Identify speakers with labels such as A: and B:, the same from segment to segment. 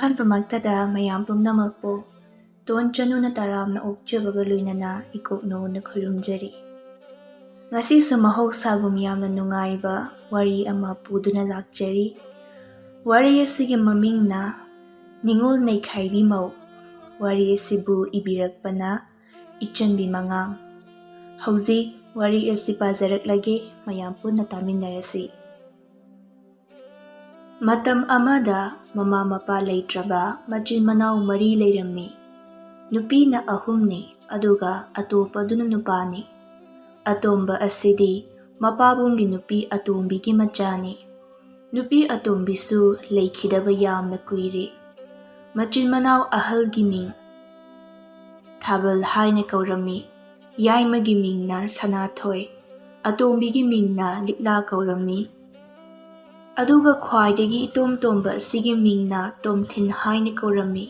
A: ꯑꯍꯥꯟꯕꯃꯛꯇꯗ ꯃꯌꯥꯝ ꯄꯨꯝꯅꯃꯛꯄꯨ ꯇꯣꯟ ꯆꯅꯨꯅ ꯇꯔꯥꯝꯅ ꯑꯣꯛꯆꯕꯒ ꯂꯣꯏꯅꯅ ꯏꯀꯣꯛꯅꯧꯅ ꯈꯨꯔꯨꯝꯖꯔꯤ. ꯉꯁꯤꯁꯨ ꯃꯍꯧꯁꯥꯒꯨꯝ ꯌꯥꯝꯅ ꯅꯨꯡꯉꯥꯏꯕ ꯋꯥꯔꯤ ꯑꯃ ꯄꯨꯗꯨꯅ ꯂꯥꯛꯆꯔꯤ. ꯋꯥꯔꯤ ꯑꯁꯤꯒꯤ ꯃꯃꯤꯡꯅ ꯅꯤꯡꯒꯣꯜ ꯅꯩꯈꯥꯏꯕꯤ ꯃꯧ. ꯋꯥꯔꯤ ꯑꯁꯤꯕꯨ ꯏꯕꯤꯔꯛꯄꯅ ꯏꯆꯟꯕꯤ ꯃꯉꯥꯡ. ꯍꯧꯖꯤꯛ ꯋꯥꯔꯤ ꯑꯁꯤ ꯄꯥꯖꯔꯛꯂꯒꯦ, ꯃꯌꯥꯝ ꯄꯨꯟꯅ ꯇꯥꯃꯤꯟꯅꯔꯁꯤ. ꯃꯇꯝ ꯑꯃꯗ ꯃꯃꯥ ꯃꯄꯥ ꯂꯩꯇ꯭ꯔꯕ ꯃꯆꯤꯟ ꯃꯅꯥꯎ 4 ꯂꯩꯔꯝꯃꯤ. ꯅꯨꯄꯤꯅ 3ꯅꯤ, ꯑꯗꯨꯒ ꯑꯇꯣꯞꯄꯗꯨꯅ ꯅꯨꯄꯥꯅꯤ. ꯑꯇꯣꯝꯕ ꯑꯁꯤꯗꯤ ꯃꯄꯥꯕꯨꯡꯒꯤ ꯅꯨꯄꯤ ꯑꯇꯣꯝꯕꯤꯒꯤ ꯃꯆꯥꯅꯤ. ꯅꯨꯄꯤ ꯑꯇꯣꯝꯕꯤꯁꯨ ꯂꯩꯈꯤꯗꯕ ꯌꯥꯝꯅ ꯀꯨꯏꯔꯦ. ꯃꯆꯤꯟ ꯃꯅꯥꯎ ꯑꯍꯜꯒꯤ ꯃꯤꯡ ꯊꯥꯕꯜ ꯍꯥꯏꯅ ꯀꯧꯔꯝꯃꯤ. ꯌꯥꯏꯃꯒꯤ ꯃꯤꯡꯅ ꯁꯅꯥꯊꯣꯏ, ꯑꯇꯣꯝꯕꯤꯒꯤ ꯃꯤꯡꯅ ꯂꯤꯛꯂꯥ ꯀꯧꯔꯝꯃꯤ. ꯑꯗꯨꯒ ꯈ꯭ꯋꯥꯏꯗꯒꯤ ꯏꯇꯣꯝ ꯇꯣꯝꯕ ꯑꯁꯤꯒꯤ ꯃꯤꯡꯅ ꯇꯣꯝꯊꯤꯟ ꯍꯥꯏꯅ ꯀꯧꯔꯝꯃꯤ.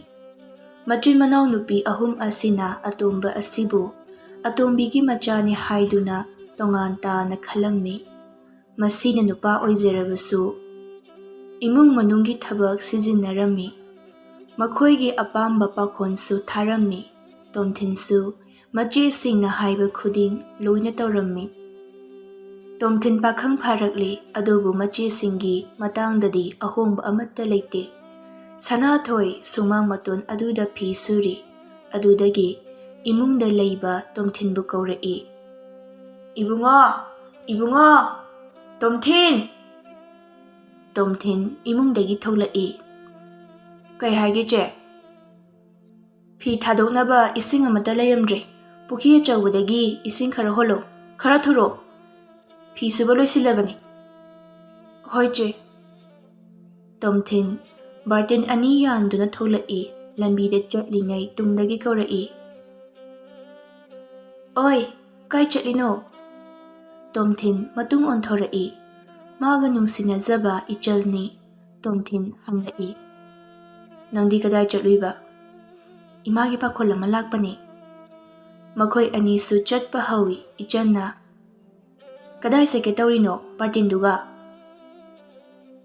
A: ꯃꯆꯤꯟ ꯃꯅꯥꯎ ꯅꯨꯄꯤ 3 ꯑꯁꯤꯅ ꯑꯇꯣꯝꯕ ꯑꯁꯤꯕꯨ ꯑꯇꯣꯝꯕꯤꯒꯤ ꯃꯆꯥꯅꯤ ꯍꯥꯏꯗꯨꯅ ꯇꯣꯉꯥꯟ ꯇꯥꯅ ꯈꯜꯂꯝꯃꯤ. ꯃꯁꯤꯅ ꯅꯨꯄꯥ ꯑꯣꯏꯖꯔꯕꯁꯨ ꯏꯃꯨꯡ ꯃꯅꯨꯡꯒꯤ ꯊꯕꯛ ꯁꯤꯖꯤꯟꯅꯔꯝꯃꯤ. ꯃꯈꯣꯏꯒꯤ ꯑꯄꯥꯝꯕ ꯄꯥꯈꯣꯟꯁꯨ ꯊꯥꯔꯝꯃꯤ. ꯇꯣꯝꯊꯤꯟꯁꯨ ꯃꯆꯦꯁꯤꯡꯅ ꯍꯥꯏꯕ ꯈꯨꯗꯤꯡ ꯂꯣꯏꯅ ꯇꯧꯔꯝꯃꯤ. ꯇꯣꯝꯊꯤꯟ ꯄꯥꯈꯪ ꯐꯥꯔꯛꯂꯤ, ꯑꯗꯨꯕꯨ ꯃꯆꯦꯁꯤꯡꯒꯤ ꯃꯇꯥꯡꯗꯗꯤ ꯑꯍꯣꯡꯕ ꯑꯃꯠꯇ ꯂꯩꯇꯦ. ꯁꯅꯥꯊꯣꯏ ꯁꯨꯃꯥꯡ ꯃꯇꯣꯟ ꯑꯗꯨꯗ ꯐꯤ ꯁꯨꯔꯤ. ꯑꯗꯨꯗꯒꯤ ꯏꯃꯨꯡꯗ ꯂꯩꯕ ꯇꯣꯝꯊꯤꯟꯕꯨ ꯀꯧꯔꯛꯏ. "ꯏꯕꯨꯡꯉꯣ, ꯏꯕꯨꯡꯉꯣ, ꯇꯣꯝꯊꯤꯟ!" ꯇꯣꯝꯊꯤꯟ ꯏꯃꯨꯡꯗꯒꯤ ꯊꯣꯛꯂꯛꯏ. "ꯀꯩ ꯍꯥꯏꯒꯦ ꯆꯦ?" "ꯐꯤ ꯊꯥꯗꯣꯛꯅꯕ ꯏꯁꯤꯡ ꯑꯃꯠꯇ ꯂꯩꯔꯝꯗ꯭ꯔꯦ. ꯄꯨꯈ꯭ꯔꯤ ꯑꯆꯧꯕꯗꯒꯤ ꯏꯁꯤꯡ ꯈꯔ ꯍꯣꯜꯂꯣ, ꯈꯔ ꯊꯨꯔꯣ. ꯐꯤ ꯁꯨꯕ ꯂꯣꯏꯁꯤꯜꯂꯕꯅꯤ." "ꯍꯣꯏ ꯆꯦ." ꯇꯣꯝꯊꯤꯟ ꯕꯥꯔꯇꯤꯟ 2 ꯌꯥꯟꯗꯨꯅ ꯊꯣꯛꯂꯛꯏ. ꯂꯝꯕꯤꯗ ꯆꯠꯂꯤꯉꯩ ꯇꯨꯡꯗꯒꯤ ꯀꯧꯔꯛꯏ. "ꯑꯣꯏ, ꯀꯥꯏ ꯆꯠꯂꯤꯅꯣ?" ꯇꯣꯝꯊꯤꯟ ꯃꯇꯨꯡ ꯑꯣꯟꯊꯣꯔꯛꯏ. ꯃꯥꯒ ꯅꯨꯡꯁꯤꯅꯖꯕ ꯏꯆꯜꯅꯤ. ꯇꯣꯝꯊꯤꯟ ꯍꯪꯂꯛꯏ. "ꯅꯪꯗꯤ ꯀꯗꯥꯏ ꯆꯠꯂꯨꯏꯕ?" "ꯏꯃꯥꯒꯤ ꯄꯥꯈꯣꯜ ꯑꯃ ꯂꯥꯛꯄꯅꯤ." ꯃꯈꯣꯏ ꯑꯅꯤꯁꯨ ꯆꯠꯄ ꯍꯧꯏ. ꯏꯆꯟꯅ, "ꯀꯗꯥꯏ ꯆꯠꯀꯦ ꯇꯧꯔꯤꯅꯣ ꯕꯥꯔꯇꯤꯟꯗꯨꯒ?"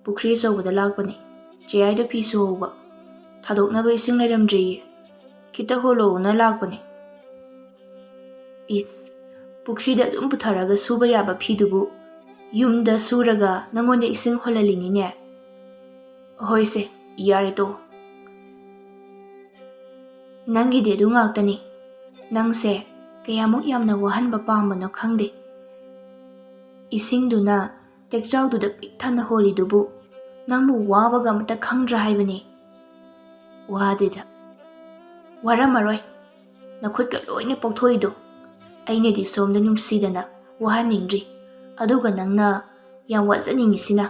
A: "ꯄꯨꯈ꯭ꯔꯤ ꯑꯆꯧꯕꯗ ꯂꯥꯛꯄꯅꯤ. ꯆꯦꯌꯥꯏꯗ ꯐꯤ ꯁꯨꯍꯧꯕ. ꯊꯥꯗꯣꯛꯅꯕ ꯏꯁꯤꯡ ꯂꯩꯔꯝꯗ꯭ꯔꯦꯌꯦ. ꯈꯤꯇ ꯍꯣꯜꯂꯛꯎꯅ ꯂꯥꯛꯄꯅꯤ." "ꯏꯁ, ꯄꯨꯈ꯭ꯔꯤꯗ ꯑꯗꯨꯝ ꯄꯨꯊꯔꯒ ꯁꯨꯕ ꯌꯥꯕ ꯐꯤꯗꯨꯕꯨ ꯌꯨꯝꯗ ꯁꯨꯔꯒ ꯅꯪꯉꯣꯟꯗ ꯏꯁꯤꯡ ꯍꯣꯜꯍꯜꯂꯤꯅꯤꯅꯦ." "ꯍꯣꯏꯁꯦ, ꯌꯥꯔꯦ ꯇꯣ." "ꯅꯪꯒꯤꯗꯤ ꯑꯗꯨ ꯉꯥꯛꯇꯅꯤ. ꯅꯪꯁꯦ ꯀꯌꯥꯃꯨꯛ ꯌꯥꯝꯅ ꯋꯥꯍꯟꯕ ꯄꯥꯝꯕꯅꯣ ꯈꯪꯗꯦ. ꯏꯁꯤꯡꯗꯨꯅ ꯇꯦꯛꯆꯥꯎꯗꯨꯗ ꯄꯤꯛ ꯊꯟꯅ ꯍꯣꯜꯂꯤꯗꯨꯕꯨ ꯅꯪꯕꯨ ꯋꯥꯕꯒ ꯑꯃꯇ ꯈꯪꯗ꯭ꯔꯥ ꯍꯥꯏꯕꯅꯤ." "ꯋꯥꯗꯦꯗ." "ꯋꯥꯔꯝꯃꯔꯣꯏ. ꯅꯈꯨꯠꯀ ꯂꯣꯏꯅ ꯄꯧꯊꯣꯛꯏꯗꯣ. ꯑꯩꯅꯗꯤ ꯁꯣꯝꯗ ꯅꯨꯡꯁꯤꯗꯅ ꯋꯥꯍꯟꯅꯤꯡꯗ꯭ꯔꯤ, ꯑꯗꯨꯒ ꯅꯪꯅ ꯌꯥꯝ ꯋꯥꯖꯅꯤꯡꯉꯤꯁꯤꯅ."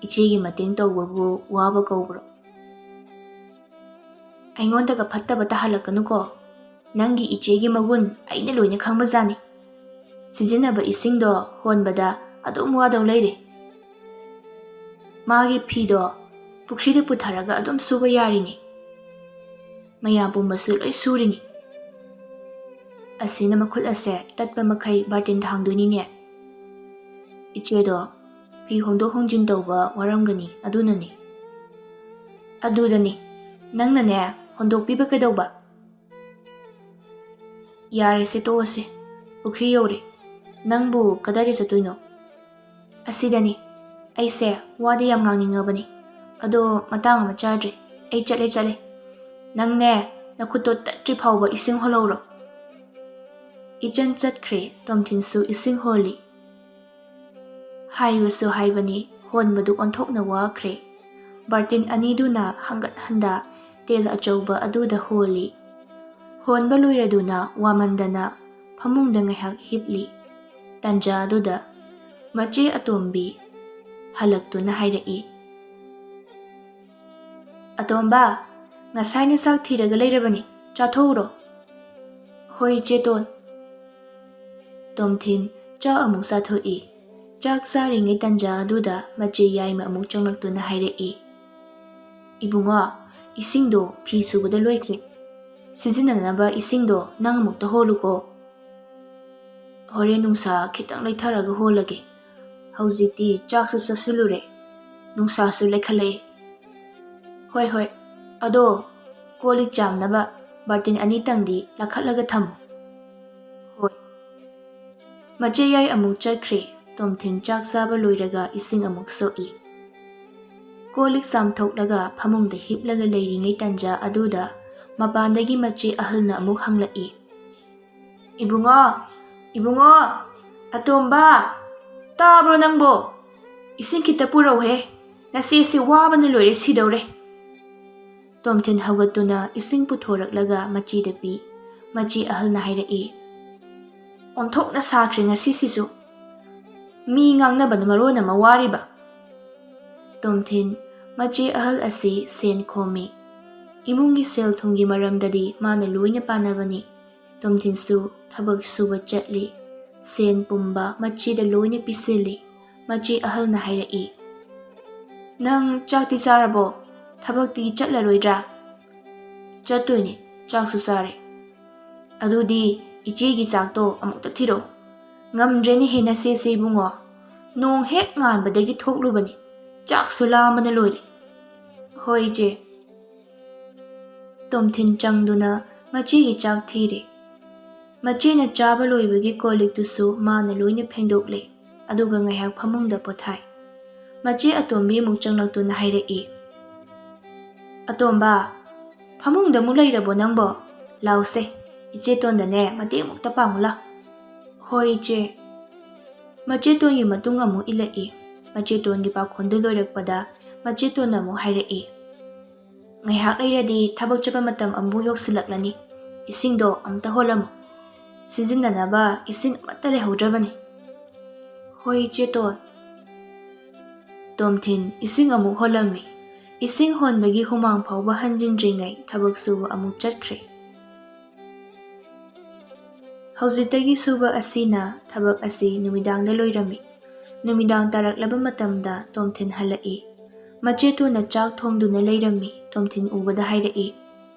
A: "ꯏꯆꯦꯒꯤ ꯃꯇꯦꯡ ꯇꯧꯕꯕꯨ ꯋꯥꯕ ꯀꯧꯕ꯭ꯔꯣ?" "ꯑꯩꯉꯣꯟꯗꯒ ꯐꯠꯇꯕ ꯇꯥꯍꯜꯂꯛꯀꯅꯨꯀꯣ. ꯅꯪꯒꯤ ꯏꯆꯦꯒꯤ ꯃꯒꯨꯟ ꯑꯩꯅ ꯂꯣꯏꯅ ꯈꯪꯕꯖꯥꯠꯅꯤ. ꯁꯤꯖꯤꯟꯅꯕ ꯏꯁꯤꯡꯗꯣ ꯍꯣꯟꯕꯗ ꯑꯗꯨꯝ ꯋꯥꯗꯧ ꯂꯩꯔꯦ. ꯃꯥꯒꯤ ꯐꯤꯗꯣ ꯄꯨꯈ꯭ꯔꯤꯗ ꯄꯨꯊꯔꯒ ꯑꯗꯨꯝ ꯁꯨꯕ ꯌꯥꯔꯤꯅꯤ. ꯃꯌꯥꯝ ꯄꯨꯝꯕꯁꯨ ꯂꯣꯏ ꯁꯨꯔꯤꯅꯤ. ꯑꯁꯤꯅ ꯃꯈꯨꯠ ꯑꯁꯦ ꯇꯠꯄ ꯃꯈꯩ ꯕꯥꯔꯇꯤꯟ ꯊꯥꯡꯗꯣꯏꯅꯤꯅꯦ. ꯏꯆꯦꯗꯣ ꯐꯤ ꯍꯣꯡꯗꯣꯛ ꯍꯣꯡꯖꯤꯟ ꯇꯧꯕ ꯋꯥꯔꯝꯒꯅꯤ, ꯑꯗꯨꯅꯅꯤ." "ꯑꯗꯨꯗꯅꯤ. ꯅꯪꯅꯅꯦ ꯍꯣꯟꯗꯣꯛꯄꯤꯕ ꯀꯩꯗꯧꯕ?" "ꯌꯥꯔꯦꯁꯦ, ꯇꯣꯛꯑꯁꯤ. ꯄꯨꯈ꯭ꯔꯤ ꯌꯧꯔꯦ. ꯅꯪꯕꯨ ꯀꯗꯥꯏꯗ ꯆꯠꯇꯣꯏꯅꯣ?" "ꯑꯁꯤꯗꯅꯤ. ꯑꯩꯁꯦ ꯋꯥꯗꯤ ꯌꯥꯝ ꯉꯥꯡꯅꯤꯡꯉꯕꯅꯤ, ꯑꯗꯣ ꯃꯇꯥꯡ ꯑꯃ ꯆꯥꯗ꯭ꯔꯦ. ꯑꯩ ꯆꯠꯂꯦ. ꯅꯪꯅꯦ ꯅꯈꯨꯠꯇꯣ ꯇꯠꯇ꯭ꯔꯤ ꯐꯥꯎꯕ ꯏꯁꯤꯡ ꯍꯣꯜꯍꯧꯔꯣ." ꯏꯆꯟ ꯆꯠꯈ꯭ꯔꯦ. ꯇꯣꯝꯊꯤꯟꯁꯨ ꯏꯁꯤꯡ ꯍꯣꯜꯂꯤ. ꯍꯥꯏꯕꯁꯨ ꯍꯥꯏꯕꯅꯤ, ꯍꯣꯟꯕꯗꯨ ꯑꯣꯟꯊꯣꯛꯅ ꯋꯥꯈ꯭ꯔꯦ. ꯕꯥꯔꯇꯤꯟ 2ꯗꯨꯅ ꯍꯪꯒꯠ ꯍꯟꯗꯥ ꯇꯦꯜ ꯑꯆꯧꯕ ꯑꯗꯨꯗ ꯍꯣꯜꯂꯤ. ꯍꯣꯟꯕ ꯂꯣꯏꯔꯗꯨꯅ ꯋꯥꯃꯟꯗꯅ ꯐꯃꯨꯡꯗ ꯉꯥꯏꯍꯥꯛ ꯍꯤꯞꯂꯤ. ꯇꯟꯖꯥ ꯑꯗꯨꯗ ꯃꯆꯦ ꯑꯇꯣꯝꯕꯤ ꯍꯜꯂꯛꯇꯨꯅ ꯍꯥꯏꯔꯛꯏ. "ꯑꯇꯣꯝꯕ, ꯉꯁꯥꯏꯅ ꯆꯥꯛ ꯊꯤꯔꯒ ꯂꯩꯔꯕꯅꯤ. ꯆꯥꯊꯣꯛꯎꯔꯣ." "ꯍꯣꯏ ꯏꯆꯦ ꯇꯣꯟ." ꯇꯣꯝꯊꯤꯟ ꯆꯥꯛ ꯑꯃꯨꯛ ꯆꯥꯊꯣꯛꯏ. ꯆꯥꯛ ꯆꯥꯔꯤꯉꯩ ꯇꯟꯖꯥ ꯑꯗꯨꯗ ꯃꯆꯦ ꯌꯥꯏꯃ ꯑꯃꯨꯛ ꯆꯪꯂꯛꯇꯨꯅ ꯍꯥꯏꯔꯛꯏ. "ꯏꯕꯨꯡꯉꯣ, ꯏꯁꯤꯡꯗꯣ ꯐꯤ ꯁꯨꯕꯗ ꯂꯣꯏꯈ꯭ꯔꯦ. ꯁꯤꯖꯤꯟꯅꯅꯕ ꯏꯁꯤꯡꯗꯣ ꯅꯪ ꯑꯃꯨꯛꯇ ꯍꯣꯜꯂꯨꯀꯣ." "ꯍꯣꯔꯦꯟ ꯅꯨꯡꯁꯥ ꯈꯤꯇꯪ ꯂꯩꯊꯔꯒ ꯍꯣꯜꯂꯒꯦ. ꯍꯧꯖꯤꯛꯇꯤ ꯆꯥꯛꯁꯨ ꯆꯥꯁꯤꯜꯂꯨꯔꯦ. ꯅꯨꯡꯁꯥꯁꯨ ꯂꯩꯈꯠꯂꯛꯑꯦ." ꯍꯣꯏ ꯍꯣꯏ ꯑꯗꯣ ꯀꯣꯜꯂꯤꯛ ꯆꯥꯝꯅꯕ ꯕꯥꯔꯇꯤꯟ ꯑꯅꯤꯇꯪꯗꯤ ꯂꯥꯈꯠꯂꯒ ꯊꯝꯃꯨ ꯍꯣꯏ ꯃꯆꯦ ꯌꯥꯏ ꯑꯃꯨꯛ ꯆꯠꯈ꯭ꯔꯦ ꯇꯣꯝꯊꯤꯟ ꯆꯥꯛ ꯆꯥꯕ ꯂꯣꯏꯔꯒ ꯏꯁꯤꯡ ꯑꯃꯨꯛ ꯁꯣꯛꯏ ꯀꯣꯜꯂꯤꯛ ꯆꯥꯝꯊꯣꯛꯂꯒ ꯐꯃꯨꯡꯗ ꯍꯤꯞꯂꯒ ꯂꯩꯔꯤꯉꯩ ꯇꯥꯟꯖꯥ ꯑꯗꯨꯗ ꯃꯄꯥꯟꯗꯒꯤ ꯃꯆꯦ ꯑꯍꯜꯅ ꯑꯃꯨꯛ ꯍꯪꯂꯛꯏ ꯏꯕꯨꯡꯉꯣ ꯏꯕꯨꯡꯉꯣ ꯑꯇꯣꯝꯕ ꯇꯥꯕ꯭ꯔꯣ ꯅꯪꯕꯣ ꯏꯁꯤꯡ ꯈꯤꯇ ꯄꯨꯔꯧꯍꯦ ꯅꯆꯦꯁꯤ ꯋꯥꯕꯅ ꯂꯣꯏꯔꯦ ꯁꯤꯗꯧꯔꯦ ꯇꯣꯝꯊꯤꯟ ꯍꯧꯒꯠꯇꯨꯅ ꯏꯁꯤꯡ ꯄꯨꯊꯣꯔꯛꯂꯒ ꯃꯆꯦꯗ ꯄꯤ ꯃꯆꯦ ꯑꯍꯜꯅ ꯍꯥꯏꯔꯛꯏ ꯑꯣꯟꯊꯣꯛꯅ ꯁꯥꯈ꯭ꯔꯦ ꯉꯁꯤꯁꯤꯁꯨ ꯃꯤ ꯉꯥꯡꯅꯕꯅ ꯃꯔꯣꯟ ꯑꯃ ꯋꯥꯔꯤꯕ ꯇꯣꯝꯊꯤꯟ ꯃꯆꯦ ꯑꯍꯜ ꯑꯁꯤ ꯁꯦꯟ ꯈꯣꯝꯃꯤ ꯏꯃꯨꯡꯒꯤ ꯁꯦꯜ ꯊꯨꯝꯒꯤ ꯃꯔꯝꯗꯗꯤ ꯃꯥꯅ ꯂꯣꯏꯅ ꯄꯥꯅꯕꯅꯤ ꯇꯣꯝꯊꯤꯟꯁꯨ ꯊꯕꯛ ꯁꯨꯕ ꯆꯠꯂꯤ ꯁꯦꯟ ꯄꯨꯝꯕ ꯃꯆꯦꯗ ꯂꯣꯏꯅ ꯄꯤꯁꯤꯜꯂꯤ ꯃꯆꯦ ꯑꯍꯜꯅ ꯍꯥꯏꯔꯛꯏ ꯅꯪ ꯆꯥꯛꯇꯤ ꯆꯥꯔꯕꯣ ꯊꯕꯛꯇꯤ ꯆꯠꯂꯔꯣꯏꯗ꯭ꯔꯥ ꯆꯠꯇꯣꯏꯅꯤ ꯆꯥꯛꯁꯨ ꯆꯥꯔꯦ ꯑꯗꯨꯗꯤ ꯏꯆꯦꯒꯤ ꯆꯥꯛꯇꯣ ꯑꯃꯨꯛꯇ ꯊꯤꯔꯛꯎ ꯉꯝꯗ꯭ꯔꯦꯅꯦ ꯍꯦ ꯅꯆꯦꯁꯦ ꯏꯕꯨꯡꯉꯣ ꯅꯣꯡ ꯍꯦꯛ ꯉꯥꯟꯕꯗꯒꯤ ꯊꯣꯛꯂꯨꯕꯅꯤ ꯆꯥꯛꯁꯨ ꯂꯥꯝꯕꯅ ꯂꯣꯏꯔꯦ ꯍꯣꯏ ꯏꯆꯦ ꯇꯣꯝꯊꯤꯟ ꯆꯪꯗꯨꯅ ꯃꯆꯦꯒꯤ ꯆꯥꯛ ꯊꯤꯔꯦ ꯃꯆꯦꯅ ꯆꯥꯕ ꯂꯣꯏꯕꯒꯤ ꯀꯣꯜꯂꯤꯛꯇꯨꯁꯨ ꯃꯥꯅ ꯂꯣꯏꯅ ꯐꯦꯡꯗꯣꯛꯂꯦ ꯑꯗꯨꯒ ꯉꯥꯏꯍꯥꯛ ꯐꯃꯨꯡꯗ ꯄꯣꯊꯥꯏ ꯃꯆꯦ ꯑꯇꯣꯝꯕꯤ ꯑꯃꯨꯛ ꯆꯪꯂꯛꯇꯨꯅ ꯍꯥꯏꯔꯛꯏ ꯑꯇꯣꯝꯕ ꯐꯃꯨꯡꯗ ꯑꯃꯨꯛ ꯂꯩꯔꯕꯣ ꯅꯪꯕꯣ ꯂꯥꯎꯁꯦ ꯏꯆꯦꯇꯣꯟꯗꯅꯦ ꯃꯇꯦꯡꯃꯨꯛꯇ ꯄꯥꯡꯉꯨ ꯂꯥꯎ ꯍꯣꯏ ꯏꯆꯦ ꯃꯆꯦꯇꯣꯟꯒꯤ ꯃꯇꯨꯡ ꯑꯃꯨꯛ ꯏꯜꯂꯛꯏ ꯃꯆꯦꯇꯣꯟꯒꯤ ꯄꯥꯈꯣꯟꯗꯨ ꯂꯣꯏꯔꯛꯄꯗ ꯃꯆꯦꯇꯣꯟꯅ ꯑꯃꯨꯛ ꯍꯥꯏꯔꯛꯏ ꯉꯥꯏꯍꯥꯛ ꯂꯩꯔꯗꯤ ꯊꯕꯛ ꯆꯠꯄ ꯃꯇꯝ ꯑꯃꯨꯛ ꯌꯧꯁꯤꯜꯂꯛꯂꯅꯤ ꯏꯁꯤꯡꯗꯣ ꯑꯝꯇ ꯍꯣꯜꯂꯝꯃꯨ ꯁꯤꯖꯤꯟꯅꯅꯕ ꯏꯁꯤꯡ ꯑꯃꯠꯇ ꯂꯩꯍꯧꯗ꯭ꯔꯕꯅꯤ ꯍꯣꯏ ꯏꯆꯦꯇꯣꯟ ꯇꯣꯝꯊꯤꯟ ꯏꯁꯤꯡ ꯑꯃꯨꯛ ꯍꯣꯜꯂꯝꯃꯤ ꯏꯁꯤꯡ ꯍꯣꯟꯕꯒꯤ ꯍꯨꯃꯥꯡ ꯐꯥꯎꯕ ꯍꯟꯖꯤꯟꯗ꯭ꯔꯤꯉꯩ ꯊꯕꯛ ꯁꯨꯕ ꯑꯃꯨꯛ ꯆꯠꯈ꯭ꯔꯦ ꯍꯧꯖꯤꯛꯇꯒꯤ ꯁꯨꯕ ꯑꯁꯤꯅ ꯊꯕꯛ ꯑꯁꯤ ꯅꯨꯃꯤꯗꯥꯡꯗ ꯂꯣꯏꯔꯝꯃꯤ ꯅꯨꯃꯤꯗꯥꯡ ꯇꯥꯔꯛꯂꯕ ꯃꯇꯝꯗ ꯇꯣꯝꯊꯤꯟ ꯍꯜꯂꯛꯏ ꯃꯆꯦꯇꯣꯟꯅ ꯆꯥꯛ ꯊꯣꯡꯗꯨꯅ ꯂꯩꯔꯝꯃꯤ ꯇꯣꯝꯊꯤꯟ ꯎꯕꯗ ꯍꯥꯏꯔꯛꯏ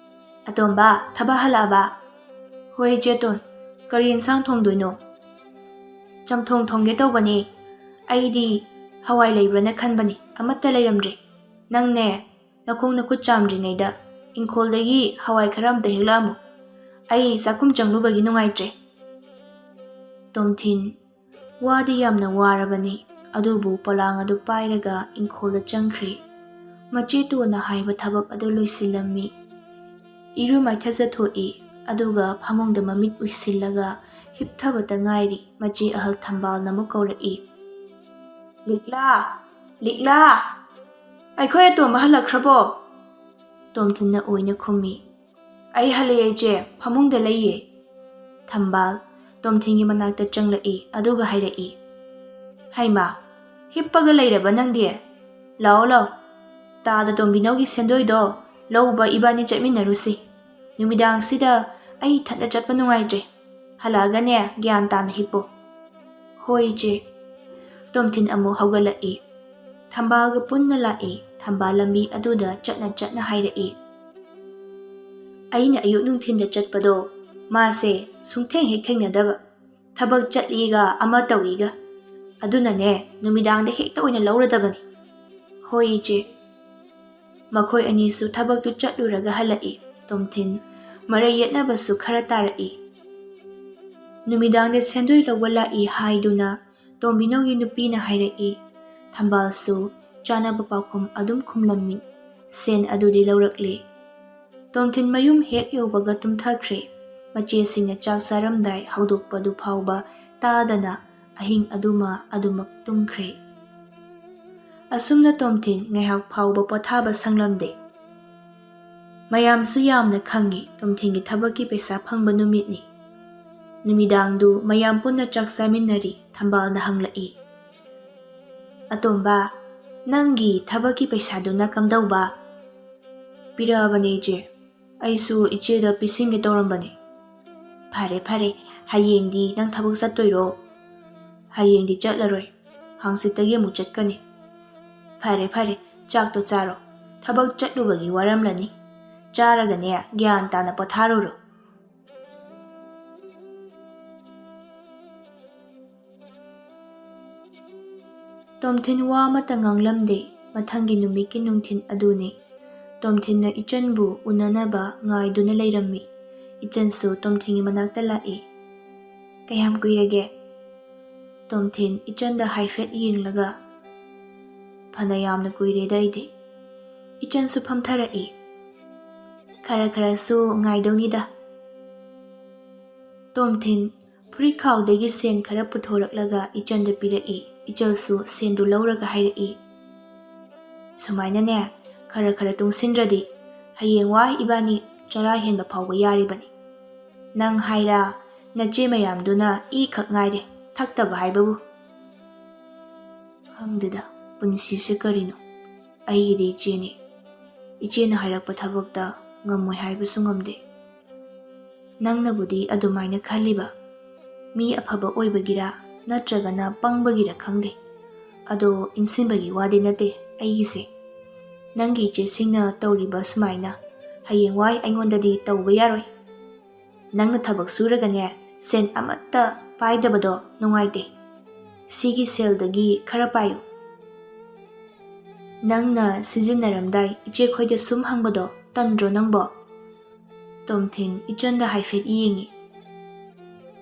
A: ꯑꯇꯣꯝꯕ ꯊꯕꯛ ꯍꯜꯂꯛꯑꯕ ꯍꯣꯏ ꯏꯆꯦꯇꯣꯟ ꯀꯔꯤ ꯏꯟꯁꯥꯡ ꯊꯣꯡꯗꯣꯏꯅꯣ ꯆꯝꯊꯣꯡ ꯊꯣꯡꯒꯦ ꯇꯧꯕꯅꯦ ꯑꯩꯗꯤ ꯍꯋꯥꯏ ꯂꯩꯕ꯭ꯔꯅ ꯈꯟꯕꯅꯤ ꯑꯃꯠꯇ ꯂꯩꯔꯝꯗ꯭ꯔꯦ ꯅꯪꯅꯦ ꯅꯈꯣꯡ ꯅꯈꯨꯠ ꯆꯥꯝꯗ꯭ꯔꯤꯉꯩꯗ ꯏꯪꯈꯣꯜꯗꯒꯤ ꯍꯋꯥꯏ ꯈꯔ ꯑꯝꯇ ꯍꯦꯛꯂꯛꯑꯝꯃꯨ ꯑꯩ ꯆꯥꯛꯈꯨꯝ ꯆꯪꯂꯨꯕꯒꯤ ꯅꯨꯡꯉꯥꯏꯇ꯭ꯔꯦ ꯇꯣꯝꯊꯤꯟ ꯋꯥꯗꯤ ꯌꯥꯝꯅ ꯋꯥꯔꯕꯅꯤ ꯑꯗꯨꯕꯨ ꯄꯣꯂꯥꯡ ꯑꯗꯨ ꯄꯥꯏꯔꯒ ꯏꯪꯈꯣꯜꯗ ꯆꯪꯈ꯭ꯔꯦ ꯃꯆꯦꯇꯣꯟꯅ ꯍꯥꯏꯕ ꯊꯕꯛ ꯑꯗꯨ ꯂꯣꯏꯁꯤꯜꯂꯝꯃꯤ ꯏꯔꯨ ꯃꯥꯏꯊꯖꯊꯣꯛꯏ ꯑꯗꯨꯒ ꯐꯃꯨꯡꯗ ꯃꯃꯤꯠ ꯎꯏꯁꯤꯜꯂꯒ ꯍꯤꯞꯊꯕꯇ ꯉꯥꯏꯔꯤ ꯃꯆꯦ ꯑꯍꯜ ꯊꯝꯕꯥꯜꯅ ꯑꯃꯨꯛ ꯀꯧꯔꯛꯏ ꯂꯤꯛꯂꯥ ꯂꯤꯛꯂꯥ ꯑꯩꯈꯣꯏ ꯑꯇꯣꯝꯕ ꯍꯜꯂꯛꯈ꯭ꯔꯕꯣ ꯇꯣꯝꯊꯤꯟꯅ ꯑꯣꯏꯅ ꯈꯨꯝꯃꯤ ꯑꯩ ꯍꯜꯂꯛꯑꯦ ꯏꯆꯦ ꯐꯃꯨꯡꯗ ꯂꯩꯌꯦ ꯊꯝꯕꯥꯜ ꯇꯣꯝꯊꯤꯟꯒꯤ ꯃꯅꯥꯛꯇ ꯆꯪꯂꯛꯏ ꯑꯗꯨꯒ ꯍꯥꯏꯔꯛꯏ ꯍꯩꯃꯥ ꯍꯤꯞꯄꯒ ꯂꯩꯔꯕ ꯅꯪꯗꯤ ꯂꯥꯛꯑꯣ ꯂꯥꯛꯑꯣ ꯇꯥꯗ ꯇꯣꯝꯕꯤꯅꯧꯒꯤ ꯁꯦꯟꯗꯣꯏꯗꯣ ꯂꯧꯕ ꯏꯕꯥꯅꯤ ꯆꯠꯃꯤꯟꯅꯔꯨꯁꯤ ꯅꯨꯃꯤꯗꯥꯡꯁꯤꯗ ꯑꯩ ꯏꯊꯟꯇ ꯆꯠꯄ ꯅꯨꯡꯉꯥꯏꯇ꯭ꯔꯦ ꯍꯜꯂꯛꯑꯒꯅꯦ ꯒ꯭ꯌꯥꯟ ꯇꯥꯅ ꯍꯤꯞꯄꯣ ꯍꯣꯏ ꯏꯆꯦ ꯇꯣꯝꯊꯤꯟ ꯑꯃꯨꯛ ꯍꯧꯒꯠꯂꯛꯏ ꯊꯝꯕꯥꯜꯒ ꯄꯨꯟꯅ ꯂꯥꯛꯏ ꯊꯝꯕꯥꯜ ꯂꯝꯕꯤ ꯑꯗꯨꯗ ꯆꯠꯅ ꯆꯠꯅ ꯍꯥꯏꯔꯛꯏ ꯑꯩꯅ ꯑꯌꯨꯛ ꯅꯨꯡꯊꯤꯟꯗ ꯆꯠꯄꯗꯣ ꯃꯥꯁꯦ ꯁꯨꯡꯊꯦꯡ ꯍꯦꯛ ꯊꯦꯡꯅꯗꯕ ꯊꯕꯛ ꯆꯠꯂꯤꯒ ꯑꯃ ꯇꯧꯏꯒ ꯑꯗꯨꯅꯅꯦ ꯅꯨꯃꯤꯗꯥꯡꯗ ꯍꯦꯛꯇ ꯑꯣꯏꯅ ꯂꯧꯔꯗꯕꯅꯤ ꯍꯣꯏ ꯏꯆꯦ ꯃꯈꯣꯏ ꯑꯅꯤꯁꯨ ꯊꯕꯛꯇꯨ ꯆꯠꯂꯨꯔꯒ ꯍꯜꯂꯛꯏ ꯇꯣꯝꯊꯤꯟ ꯃꯔꯩ ꯌꯦꯠꯅꯕꯁꯨ ꯈꯔ ꯇꯥꯔꯛꯏ ꯅꯨꯃꯤꯗꯥꯡꯗ ꯁꯦꯟꯗꯣꯏ ꯂꯧꯕ ꯂꯥꯛꯏ ꯍꯥꯏꯗꯨꯅ ꯇꯣꯝꯕꯤꯅꯧꯒꯤ ꯅꯨꯄꯤꯅ ꯍꯥꯏꯔꯛꯏ ꯊꯝꯕꯥꯜꯁꯨ ꯆꯥꯅꯕ ꯄꯥꯎꯈꯨꯝ ꯑꯗꯨꯝ ꯈꯨꯝꯂꯝꯃꯤ ꯁꯦꯟ ꯑꯗꯨꯗꯤ ꯂꯧꯔꯛꯂꯦ ꯇꯣꯝꯊꯤꯟ ꯃꯌꯨꯝ ꯍꯦꯛ ꯌꯧꯕꯒ ꯇꯨꯝꯊꯈ꯭ꯔꯦ ꯃꯆꯦꯁꯤꯡꯅ ꯆꯥꯛ ꯆꯥꯔꯝꯗꯥꯏ ꯍꯧꯗꯣꯛꯄꯗꯨ ꯐꯥꯎꯕ ꯇꯥꯗꯅ ꯑꯍꯤꯡ ꯑꯗꯨꯃꯛ ꯇꯨꯝꯈ꯭ꯔꯦ ꯑꯁꯨꯝꯅ ꯇꯣꯝꯊꯤꯟ ꯉꯥꯏꯍꯥꯛ ꯐꯥꯎꯕ ꯄꯣꯊꯥꯕ ꯁꯪꯂꯝꯗꯦ ꯃꯌꯥꯝꯁꯨ ꯌꯥꯝꯅ ꯈꯪꯏ ꯇꯣꯝꯊꯤꯟꯒꯤ ꯊꯕꯛꯀꯤ ꯄꯩꯁꯥ ꯐꯪꯕ ꯅꯨꯃꯤꯠꯅꯤ ꯅꯨꯃꯤꯗꯥꯡꯗꯨ ꯃꯌꯥꯝ ꯄꯨꯟꯅ ꯆꯥꯛ ꯆꯥꯃꯤꯟꯅꯔꯤ ꯊꯝꯕꯥꯜꯅ ꯍꯪꯂꯛꯏ ꯑꯇꯣꯝꯕ ꯅꯪꯒꯤ ꯊꯕꯛꯀꯤ ꯄꯩꯁꯥꯗꯨꯅ ꯀꯝꯗꯧꯕ ꯄꯤꯔꯛꯑꯕꯅꯦ ꯏꯆꯦ ꯑꯩꯁꯨ ꯏꯆꯦꯗ ꯄꯤꯁꯤꯟꯒꯦ ꯇꯧꯔꯝꯕꯅꯤ ꯐꯔꯦ ꯐꯔꯦ ꯍꯌꯦꯡꯗꯤ ꯅꯪ ꯊꯕꯛ ꯆꯠꯇꯣꯏꯔꯣ ꯍꯌꯦꯡꯗꯤ ꯆꯠꯂꯔꯣꯏ ꯍꯥꯡꯆꯤꯠꯇꯒꯤ ꯑꯃꯨꯛ ꯆꯠꯀꯅꯤ ꯐꯔꯦ ꯐꯔꯦ ꯆꯥꯛꯇꯣ ꯆꯥꯔꯣ ꯊꯕꯛ ꯆꯠꯂꯨꯕꯒꯤ ꯋꯥꯔꯝꯂꯅꯤ ꯆꯥꯔꯒꯅꯦ ꯒ꯭ꯌꯥꯟ ꯇꯥꯅ ꯄꯣꯊꯥꯔꯨꯔꯣ ꯇꯣꯝꯊꯤꯟ ꯋꯥ ꯑꯃꯠꯇ ꯉꯥꯡꯂꯝꯗꯦ ꯃꯊꯪꯒꯤ ꯅꯨꯃꯤꯠꯀꯤ ꯅꯨꯡꯊꯤꯟ ꯑꯗꯨꯅꯤ Tomthinna Ichanbu unanaba ngaiduna leirammi. Ichansu Tomthingi manakta lai. Kayam kuirage. Tomthin Ichanda haifet yinglaga. Phanayamna kuireda ide. Ichansu phamtharai. Khara su ngaidawnida. Tomthin Purikhaudagi sen khara puthoraklaga Ichanda pirai. Ichalsu sendu lauraga hairai. Sumaina ne khara tungsindradi. Hayengwai ibani chara henba phawba yaribani. Nang haira nache mayamduna khak ngaire thaktaba haibabu. Khangdeda punsise karino. Aigidi ichene. Ichena hairakpa thabakta ngammoi haibasu ngamde. Nangnabudi adumaina khaliba. Mi afaba oibagira natragana pangbagira khangde. Ado insinbagi wadi nate aigise. Nangi ichesingna tawriba sumaina. Hayengwai aingondadi tawba yaroi. Nangna thabak suragane sen amatta paidabado nungaite. Sigi seldagi khara payu. Nangna sizinnaramdai iche khoida sum hangbado tandro nangbo. Tomthin Ichanda haifet yingi.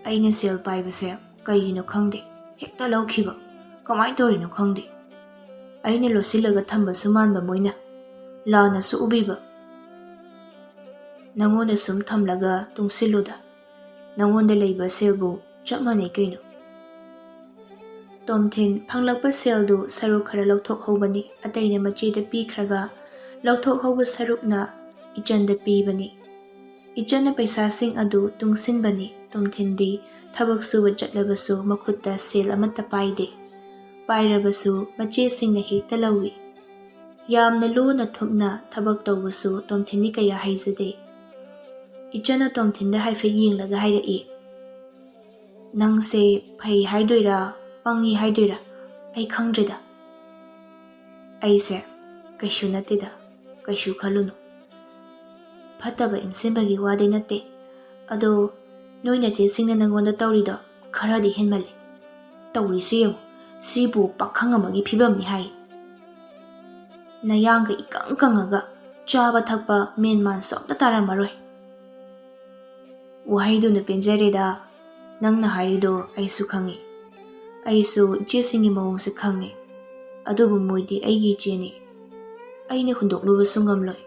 A: Aina sel paibase kaigino khangde. Hekta laukhiba. Kamai torino khangde. Aina losilaga thamba sumanba moina. Lana su ubiba. Nangonda sum thamlaga tungsiluda. Nangonda leiba selbu chapmane kaino. Tomthin phanglakpa seldu saruk khara lauthok hobani. Ataina macheda pikhraga lauthok hoba sarukna Ichanda pibani. Ichana paisa sing adu tungsinbani. Tomthindi thabak suba chatlabasu makhutta sel amatta paide. Pairabasu mache singna hekta lawi. Yamna luna thupna thabak tawbasu Tomthindi kaya haizade. Ichana Tomthinda haifet yinglaga hairai. Nangse phai haidoira pangi haidoira ai khangdreda. Aise kaishu natida kaishu khalunu. Phataba insinbagi wade nate. Ado noina chesingna nangonda tawrido kharadi henmale. Tawrisi yemu sibu pakhang amagi phibamni hai. Nayanga ikang kangaga chaba thakpa menman somta taramaroi. Wahaiduna penjareda nangna hairido aisu khangi. Aisu ichesingi mawongse khangi. Adubu moidi aigi icheni. Aina hundokluba sungamloi.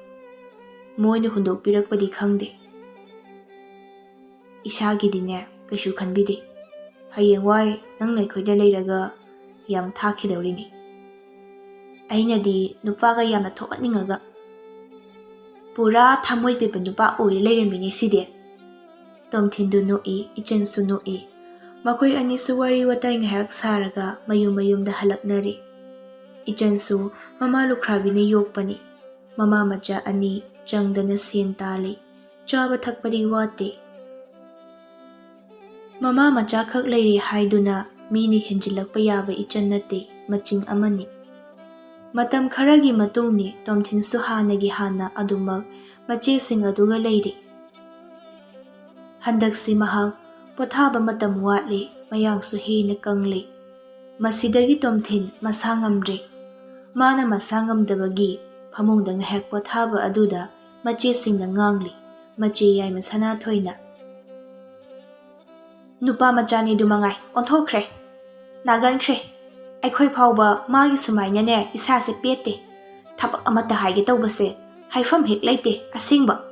A: Moina hundokpirakpadi khangde. Isagidine kaishu khanbide. Hayengwai nangna khoida leiraga yam thakidawrini. Ainadi nupaga yamna thokaningaga. Pura thamoi pepa nupa oire leiramini side. Tomthindu noi Ichansu noi. Makoi anisu wari watai ngahak saraga mayumda halaknari. Ichansu mama lukhrabina yokpani. Mama macha ani changdana sen tali. Chaba thakpadi wate. Mama macha khak leiri haiduna mini henjilakpa yaba Ichannate maching amani. Matam kharagi matungni Tomthinsu hanagi hana adumak mache sing aduga leiri. Handaksi mahak pothaba matam watli mayangsu hina kangli. Masidagi Tomthin masangamdre. Mana masangamdabagi phamungda ngahek pothaba aduda mache singna ngangli. Mache yai masana thoina. Nupa machani dumangai onthokre. Nagankre. Aikhoi phawba magi sumainane isase pete. Thabak amata haige tawbase haifam hek leite asingba.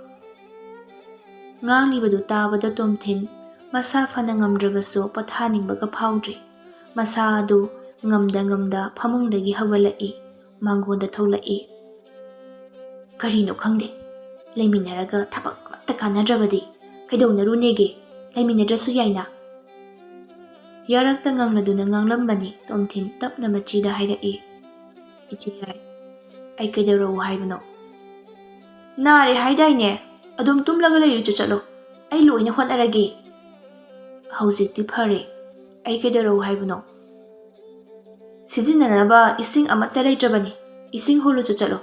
A: Nganglibadu tabada Tomthin masa fana ngamdrabasu pathaningbaga phawdri. Masa adu ngamda phamungdagi hagalai. Mangonda tholai. Karino khangde. Leiminaraga thabak amata kanadrabadi. Kaidonarunege. Leiminadrasu yaina. Yarakta ngangladuna nganglambani Tomthin tapna machida hairai. Ichi yai. Ai kaidaro haibano. Nare haidaine. Adum tumlaga leiru chalo. Ai loina honarage. Hauzikti phare. Ai kaidaro haibano. Sizinanaba ising amatta leitrabani. Ising holu chalo.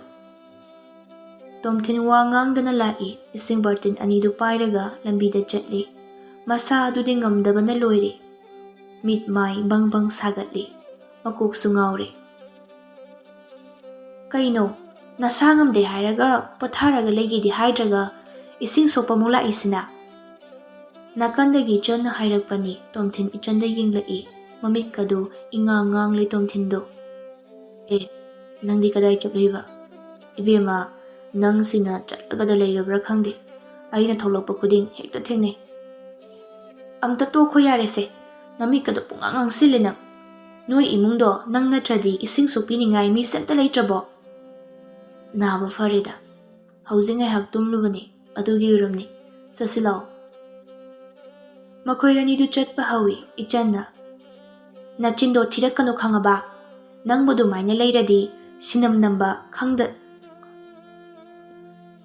A: Tomthin wa ngangdana lai. Ising bartin anidu pairaga lambida chatli. Masa adudi ngamdabana loire. Mit mai bang sagatli. Makuk sungaure. Kaino, Nasa ngamde hairaga potharaga leigidi haidраga ising sokpa muk laisina. Nakandagi Chanu hairakpani Tomthin ichanda yenglai mamit kadu ingang ngang le Tomthindo. Nangdi kadai chapleiba? Ibema nang sina chatlagada leirabra khangde. Aina tholokpa khuding hekta thengnei. Amta tokho yarese. Namit kadu pungangang silena. Noi imungdo nang natradi ising sokpiningai mi senta leitrabo. Naba farida. Housing ay hagtum lubani. Adugi uramni. Sasilaw. Makoy ani du chat pa hawi. Ichanna. Nachindo thirakano khangaba. Nang budu maina leiradi sinam namba khangda.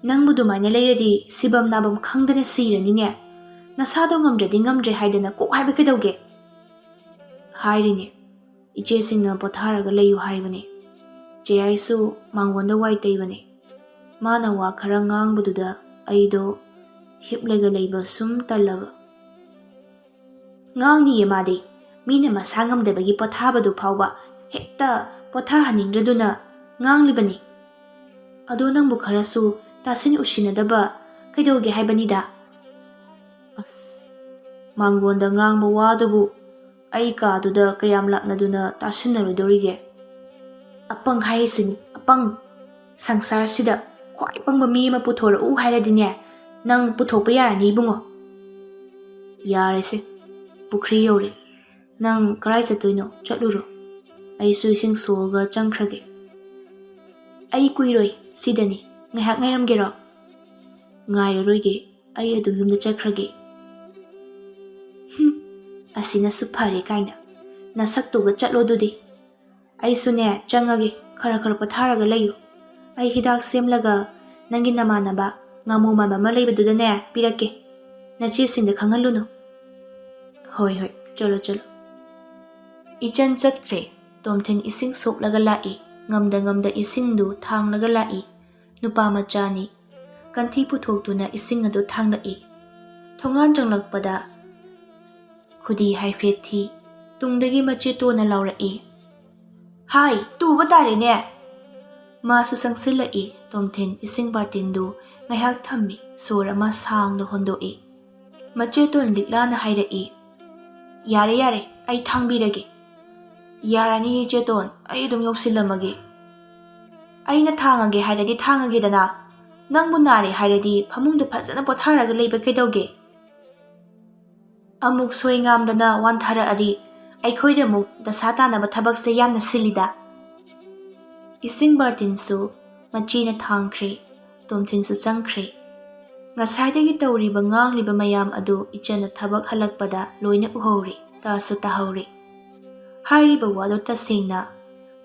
A: Nang budu maina leiradi sibam nabam khangdana sirani ne. Nasado ngamdradi ngamdre haidana kok haiba kedauge. Hairini. Iche singna potharaga leyu haibani. Je aisu mangwanda wai teibani. Mana wa khara ngangbududa aido hiplega leiba sum talaba. Ngangni yemadi mina masangamdebagi pothabadu phawba hekta pothahaningdraduna nganglibani. Ado nangbu kharasu tasini usinadaba kaidoge haibanida. Mangwanda ngangba wadubu ai kaduda kayam lapnaduna tasinnarodorige. Apang hairisini apang sangsar sida khwai pangba mi ama puthora u hairadine nang puthokpa yarani bungo. Yarese pukhri yore nang karai chatoino chatluro. Aisu ising soga changkhrage. Ai kuiroi sidani ngaihak ngairamgero. Ngairaroige ai adum yumda chakhrage. Asina supare kaina nasaktuga chatlo dudi. Aisune changage khara potharaga leyu. Ai hidak semlaga nangi namanaba ngamu mama ma leibadudane pirake. Nachi singda khangalunu. Hoi cholo. Ichan chatkre Tomthin ising soklaga lai ngamda isingdu thanglaga lai. Nupa machani kanthi puthokduna ising adu thanglai. Thongan changlakpada khudi haifet thi tungdagi mache tona laurai. Hai, tuba tare ne. Masu sangsilai Tomthin ising bartindu ngaihak thammi sora ma sangdo hondoi. Mache ton liklana hairai. Yare ai thangbirage. Yarani cheton ai dum yoksilamage. Aina thangage hairadi thangage dana. Nangbu nare hairadi phamungda phajana potharaga leiba kaidauge. Amuk soingamdana wanthara adi aikhoida muk dasatana ba thabak se yamna silida. Ising bartinsu machina thangkhre Tomthinsu sangkhre. Ngasaidagi tawriba ngangliba mayam adu ichana thabak halakpada loina uhori tasu tahori. Hairiba wado tasengna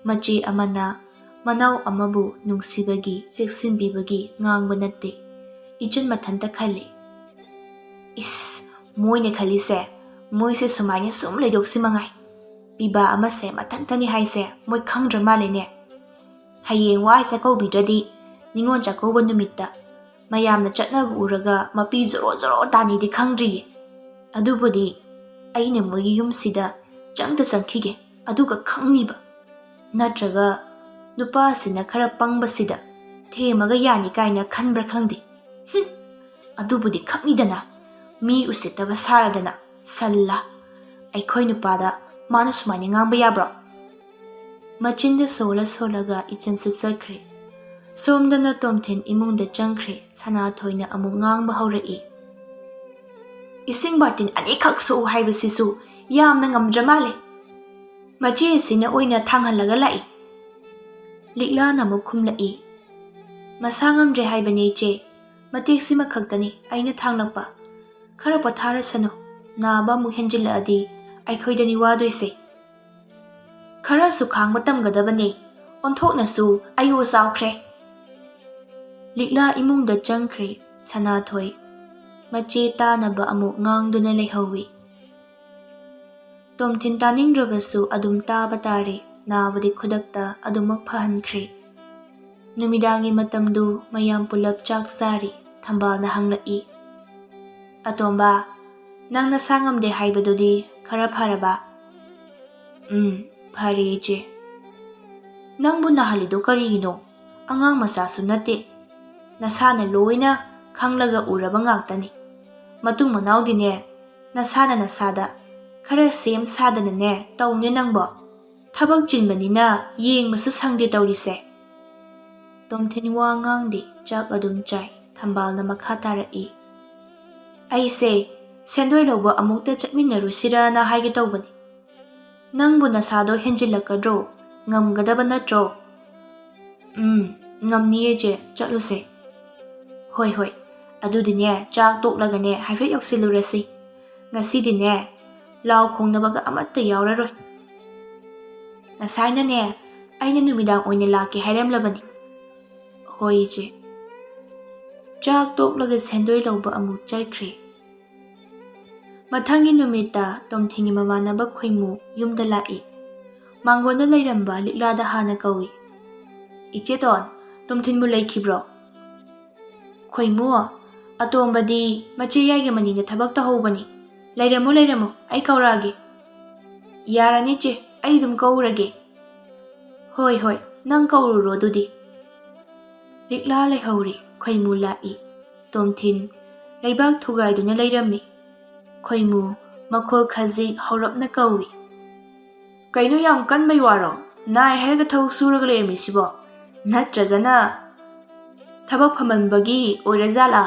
A: machi amana manau amabu nungsibagi seksinbibagi ngangba natte. Ichan mathanta khale. Moine khalise moise sumaina sum leidoksi mangai. Biba amase mathantani haise moi khangdra malene. Hayeng wai chakobidradi ningon chakoba numitta mayamna chatnabu uraga mapi zoro tani di khangdri. Adubudi aina mogi yumsida changda sangkhige aduga khangniba. Natraga nupa sina khara pangbasida themaga yani kaina khanbra khangdi. Adubudi khangnidana mi usitaba saradana salla aikhoi nupada mana sumaina ngangba yabro. Machinda solaga ichan sakhre. Somdana Tomthin imungda changkhre sana thoina amuk ngangba haurai. Ising bartin anikhak su haibasisu yamna ngamdra male. Machi sina oina thanghalaga lai. Liklana muk khumlai. Masangamdre haibani che matek sima khaktani aina thanglakpa. Khara pothara sano naba muk henjila adi aikhoidani wadoise. Khara su khangba tamgadabani onthokna su ayu saukre. Likla imungda changkhre sana thoi. Mache tanaba amuk ngangduna leihawi. Tomthin taningdrabasu adum taba tare nabadi khudakta adumak phahankhre. Numidangi matamdu mayam pulap chak sari thambalna hanglai. Atomba nang nasangamde haibadudi khara pharaba. Phare je. Nangbu nahalido karigino ꯑꯉꯥꯡ ꯃꯆꯥꯁꯨ ꯅꯠꯇꯦ. ꯅꯁꯥꯅ ꯂꯣꯏꯅ ꯈꯪꯂꯒ ꯎꯔꯕ ꯉꯥꯛꯇꯅꯤ. ꯃꯇꯨꯡ ꯃꯅꯥꯎꯗꯤꯅꯦ ꯅꯁꯥꯅ ꯅꯁꯥꯗ ꯈꯔ ꯁꯦꯝ ꯁꯥꯗꯅꯅꯦ ꯇꯧꯅꯦ ꯅꯪꯕꯣ. ꯊꯕꯛ ꯆꯤꯟꯕꯅꯤꯅ ꯌꯦꯡꯕꯁꯨ ꯁꯪꯗꯦ ꯇꯧꯔꯤꯁꯦ. ꯇꯣꯝꯊꯤꯟ ꯋꯥ ꯉꯥꯡꯗꯦ, ꯆꯥꯛ ꯑꯗꯨꯝ ꯆꯥꯏ. ꯊꯝꯕꯥꯜꯅ ꯃꯈꯥ ꯇꯥꯔꯛꯏ. ꯑꯩꯁꯦ ꯁꯦꯟꯗꯣꯏ ꯂꯧꯕ ꯑꯃꯨꯛꯇ ꯆꯠꯃꯤꯟꯅꯔꯨꯁꯤꯔꯅ ꯍꯥꯏꯒꯦ ꯇꯧꯕꯅꯤ. ꯅꯪꯕꯨ ꯅꯁꯥꯗꯣ ꯍꯦꯟꯖꯤꯜꯂꯛꯀꯗ꯭ꯔꯣ? ꯉꯝꯒꯗꯕ ꯅꯠꯇ꯭ꯔꯣ? ꯉꯝꯅꯤꯌꯦ ꯆꯦ, ꯆꯠꯂꯨꯁꯦ. ꯍꯣꯏ, ꯑꯗꯨꯗꯤꯅꯦ ꯆꯥꯛ ꯇꯣꯛꯂꯒꯅꯦ ꯍꯥꯏꯐꯦꯠ ꯌꯧꯁꯤꯜꯂꯨꯔꯁꯤ. ꯉꯁꯤꯗꯤꯅꯦ ꯂꯥꯎ ꯈꯣꯡꯅꯕꯒ ꯑꯃꯠꯇ ꯌꯥꯎꯔꯔꯣꯏ. ꯉꯁꯥꯏꯅꯅꯦ ꯑꯩꯅ ꯅꯨꯃꯤꯗꯥꯡ ꯑꯣꯏꯅ ꯂꯥꯛꯀꯦ ꯍꯥꯏꯔꯝꯂꯕꯅꯤ. ꯍꯣꯏ ꯏꯆꯦ. ꯆꯥꯛ ꯇꯣꯛꯂꯒ ꯁꯦꯟꯗꯣꯏ ꯂꯧꯕ ꯑꯃꯨꯛ ꯆꯠꯈ꯭ꯔꯦ꯫ ꯃꯊꯪꯒꯤ ꯅꯨꯃꯤꯠꯇ ꯇꯣꯝꯊꯤꯟꯒꯤ ꯃꯃꯥꯟꯅꯕ ꯈꯣꯏꯃꯨ ꯌꯨꯝꯗ ꯂꯥꯛꯏ꯫ ꯃꯥꯡꯒꯣꯟꯗ ꯂꯩꯔꯝꯕ ꯂꯤꯛꯂꯥꯗ ꯍꯥꯟꯅ ꯀꯧꯏ꯫ ꯏꯆꯦꯇꯣꯟ, ꯇꯣꯝꯊꯤꯟꯕꯨ ꯂꯩꯈꯤꯕ꯭ꯔꯣ? ꯈꯣꯏꯃꯨ, ꯑꯇꯣꯝꯕꯗꯤ ꯃꯆꯦ ꯌꯥꯏꯒꯤ ꯃꯅꯤꯡꯗ ꯊꯕꯛ ꯇꯧꯍꯧꯕꯅꯤ. ꯂꯩꯔꯝꯃꯨ, ꯑꯩ ꯀꯧꯔꯛꯑꯒꯦ꯫ ꯌꯥꯔꯅꯤ ꯆꯦ, ꯑꯩ ꯑꯗꯨꯝ ꯀꯧꯔꯒꯦ꯫ ꯍꯣꯏ, ꯅꯪ ꯀꯧꯔꯨꯔꯣ ꯑꯗꯨꯗꯤ꯫ ꯂꯤꯛꯂꯥ ꯂꯩꯍꯧꯔꯤ, ꯈꯣꯏꯃꯨ ꯂꯥꯛꯏ꯫ ꯇꯣꯝꯊꯤꯟ ꯂꯩꯕꯥꯛ ꯊꯨꯒꯥꯏꯗꯨꯅ ꯂꯩꯔꯝꯃꯤ꯫ ꯈꯣꯏꯃꯨ ꯃꯈꯣꯜ ꯈꯖꯤꯛ ꯍꯧꯔꯞꯅ ꯀꯧꯏ꯫ ꯀꯩꯅꯣ ꯌꯥꯝ ꯀꯟꯕꯩ ꯋꯥꯔꯣ? ꯅꯥꯏ ꯍꯥꯏꯔꯒ ꯊꯕꯛ ꯁꯨꯔꯒ ꯂꯩꯔꯝꯃꯤꯁꯤꯕꯣ? ꯅꯠꯇ꯭ꯔꯒꯅ ꯊꯕꯛ ꯐꯃꯟꯕꯒꯤ ꯑꯣꯏꯔꯖꯥꯠꯂꯥ?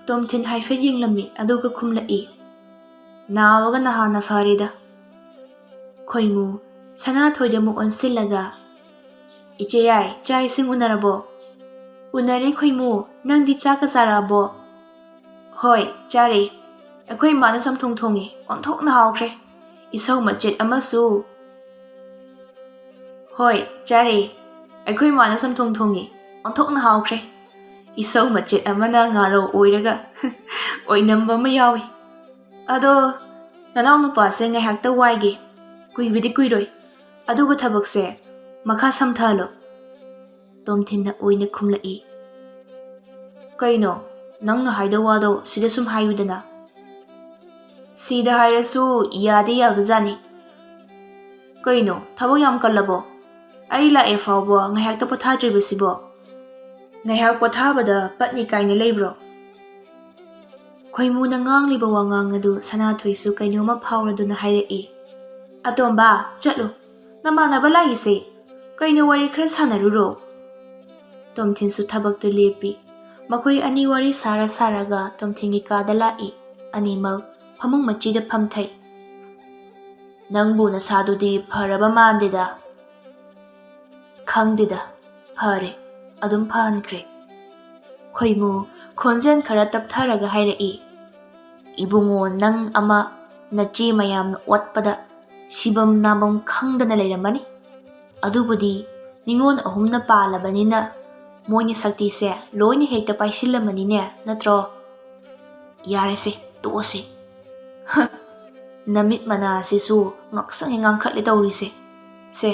A: ꯇꯣꯝꯊꯤꯟ ꯍꯥꯏꯐꯦꯠ ꯌꯦꯡꯂꯝꯃꯤ, ꯑꯗꯨꯒ ꯈꯨꯝꯂꯛꯏ꯫ ꯅꯥꯕꯒ ꯅꯍꯥꯟꯅ ꯐꯔꯦꯗ꯫ ꯈꯣꯏꯃꯨ ꯁꯅꯥꯊꯣꯏꯗ ꯑꯃꯨꯛ ꯑꯣꯟꯁꯤꯜꯂꯒ, ꯏꯆꯦ ꯌꯥꯏ, ꯆꯥꯛ ꯏꯁꯤꯡ ꯎꯅꯔꯕꯣ? ꯎꯅꯔꯦ ꯈꯣꯏꯃꯨ, ꯅꯪꯗꯤ ꯆꯥꯛꯀ ꯆꯥꯔꯛꯑꯕꯣ? ꯍꯣꯏ, ꯆꯥꯔꯦ꯫ ꯑꯩꯈꯣꯏ ꯏꯃꯥꯅ ꯆꯝꯊꯣꯡ ꯊꯣꯡꯉꯦ, ꯑꯣꯟꯊꯣꯛꯅ ꯍꯥꯎꯈ꯭ꯔꯦ꯫ ꯏꯁꯧ ꯃꯆꯦꯠ ꯑꯃꯁꯨ꯫ ꯍꯣꯏ, ꯆꯥꯔꯦ꯫ ꯑꯩꯈꯣꯏ ꯏꯃꯥꯅ ꯆꯝꯊꯣꯡ ꯊꯣꯡꯉꯦ, ꯑꯣꯟꯊꯣꯛꯅ ꯍꯥꯎꯈ꯭ꯔꯦ꯫ ꯏꯁꯧ ꯃꯆꯦꯠ ꯑꯃꯅ ꯉꯥꯔꯧ ꯑꯣꯏꯔꯒ ꯑꯣꯏꯅꯝꯕ ꯑꯃ ꯌꯥꯎꯏ꯫ ꯑꯗꯣ ꯅꯅꯥꯎ ꯅꯨꯄꯥꯁꯦ ꯉꯥꯏꯍꯥꯛꯇ ꯋꯥꯏꯒꯦ, ꯀꯨꯏꯕꯗꯤ ꯀꯨꯏꯔꯣꯏ, ꯑꯗꯨꯒ ꯊꯕꯛꯁꯦ ꯃꯈꯥ ꯁꯝꯊꯍꯜꯂꯣ꯫ ꯇꯣꯝꯊꯤꯟꯅ ꯑꯣꯏꯅ ꯈꯨꯝꯂꯛꯏ꯫ ꯀꯩꯅꯣ, ꯅꯪꯅ ꯍꯥꯏꯗꯧ ꯋꯥꯗꯣ ꯁꯤꯗ ꯁꯨꯝ ꯍꯥꯏꯌꯨꯗꯅ꯫ ꯁꯤꯗ ꯍꯥꯏꯔꯁꯨ ꯌꯥꯗꯤ ꯌꯥꯕꯖꯥꯠꯅꯤ꯫ ꯀꯩꯅꯣ, ꯊꯕꯛ ꯌꯥꯝ ꯀꯜꯂꯕꯣ? ꯑꯩ ꯂꯥꯛꯑꯦ ꯐꯥꯎꯕ ꯉꯥꯏꯍꯥꯛꯇ ꯄꯣꯊꯥꯗ꯭ꯔꯤꯕꯁꯤꯕꯣ? ꯉꯥꯏꯍꯥꯛ ꯄꯣꯊꯥꯕꯗ ꯄꯠꯅꯤ ꯀꯥꯏꯅ ꯂꯩꯕ꯭ꯔꯣ? ꯈꯣꯏꯃꯨꯅ ꯉꯥꯡꯂꯤꯕ ꯋꯥꯉꯥꯡ ꯑꯗꯨ ꯁꯅꯥꯊꯣꯏꯁꯨ ꯀꯩꯅꯣꯝꯃ ꯐꯥꯎꯔꯗꯨꯅ ꯍꯥꯏꯔꯛꯏ꯫ ꯑꯇꯣꯝꯕ, ꯆꯠꯂꯨ, ꯅꯃꯥꯟꯅꯕ ꯂꯥꯛꯏꯁꯦ, ꯀꯩꯅꯣ ꯋꯥꯔꯤ ꯈꯔ ꯁꯥꯟꯅꯔꯨꯔꯣ꯫ ꯇꯣꯝꯊꯤꯟꯁꯨ ꯊꯕꯛꯇꯨ ꯂꯦꯞꯄꯤ꯫ ꯃꯈꯣꯏ ꯑꯅꯤ ꯋꯥꯔꯤ ꯁꯥꯔꯒ ꯇꯣꯝꯊꯤꯟꯒꯤ ꯀꯥꯗ ꯂꯥꯛꯏ꯫ ꯑꯅꯤꯃꯛ ꯐꯃꯨꯡ ꯃꯆꯤꯗ ꯐꯝꯊꯩ꯫ ꯅꯪꯕꯨ ꯅꯁꯥꯗꯨꯗꯤ ꯐꯔꯕ ꯃꯥꯟꯗꯦꯗ꯫ ꯈꯪꯗꯦꯗ, ꯐꯔꯦ, ꯑꯗꯨꯝ ꯐꯍꯟꯈ꯭ꯔꯦ꯫ ꯈꯣꯏꯃꯨ ꯈꯣꯟꯖꯦꯜ ꯈꯔ ꯇꯞꯊꯔꯒ ꯍꯥꯏꯔꯛꯏ꯫ ꯏꯕꯨꯡꯉꯣ, ꯅꯪ ꯑꯃ ꯅꯆꯦ ꯃꯌꯥꯝꯅ ꯑꯣꯠꯄꯗ ꯁꯤꯕꯝ ꯅꯥꯕꯝ ꯈꯪꯗꯅ ꯂꯩꯔꯝꯃꯅꯤ꯫ ꯑꯗꯨꯕꯨꯗꯤ ꯅꯤꯉꯣꯜ 3ꯅ ꯄꯥꯜꯂꯕꯅꯤꯅ ꯃꯣꯏꯅ ꯁꯛꯇꯤꯁꯦ ꯂꯣꯏꯅ ꯍꯦꯛꯇ ꯄꯥꯏꯁꯤꯜꯂꯝꯃꯅꯤꯅꯦ, ꯅꯠꯇ꯭ꯔꯣ? ꯌꯥꯔꯦꯁꯦ, ꯇꯣꯛꯑꯁꯤ꯫ ꯅꯃꯤꯠ ꯃꯅꯥꯁꯤꯁꯨ ꯉꯥꯛꯁꯪ ꯉꯥꯡꯈꯠꯂꯦ ꯇꯧꯔꯤꯁꯦ꯫ ꯁꯦ,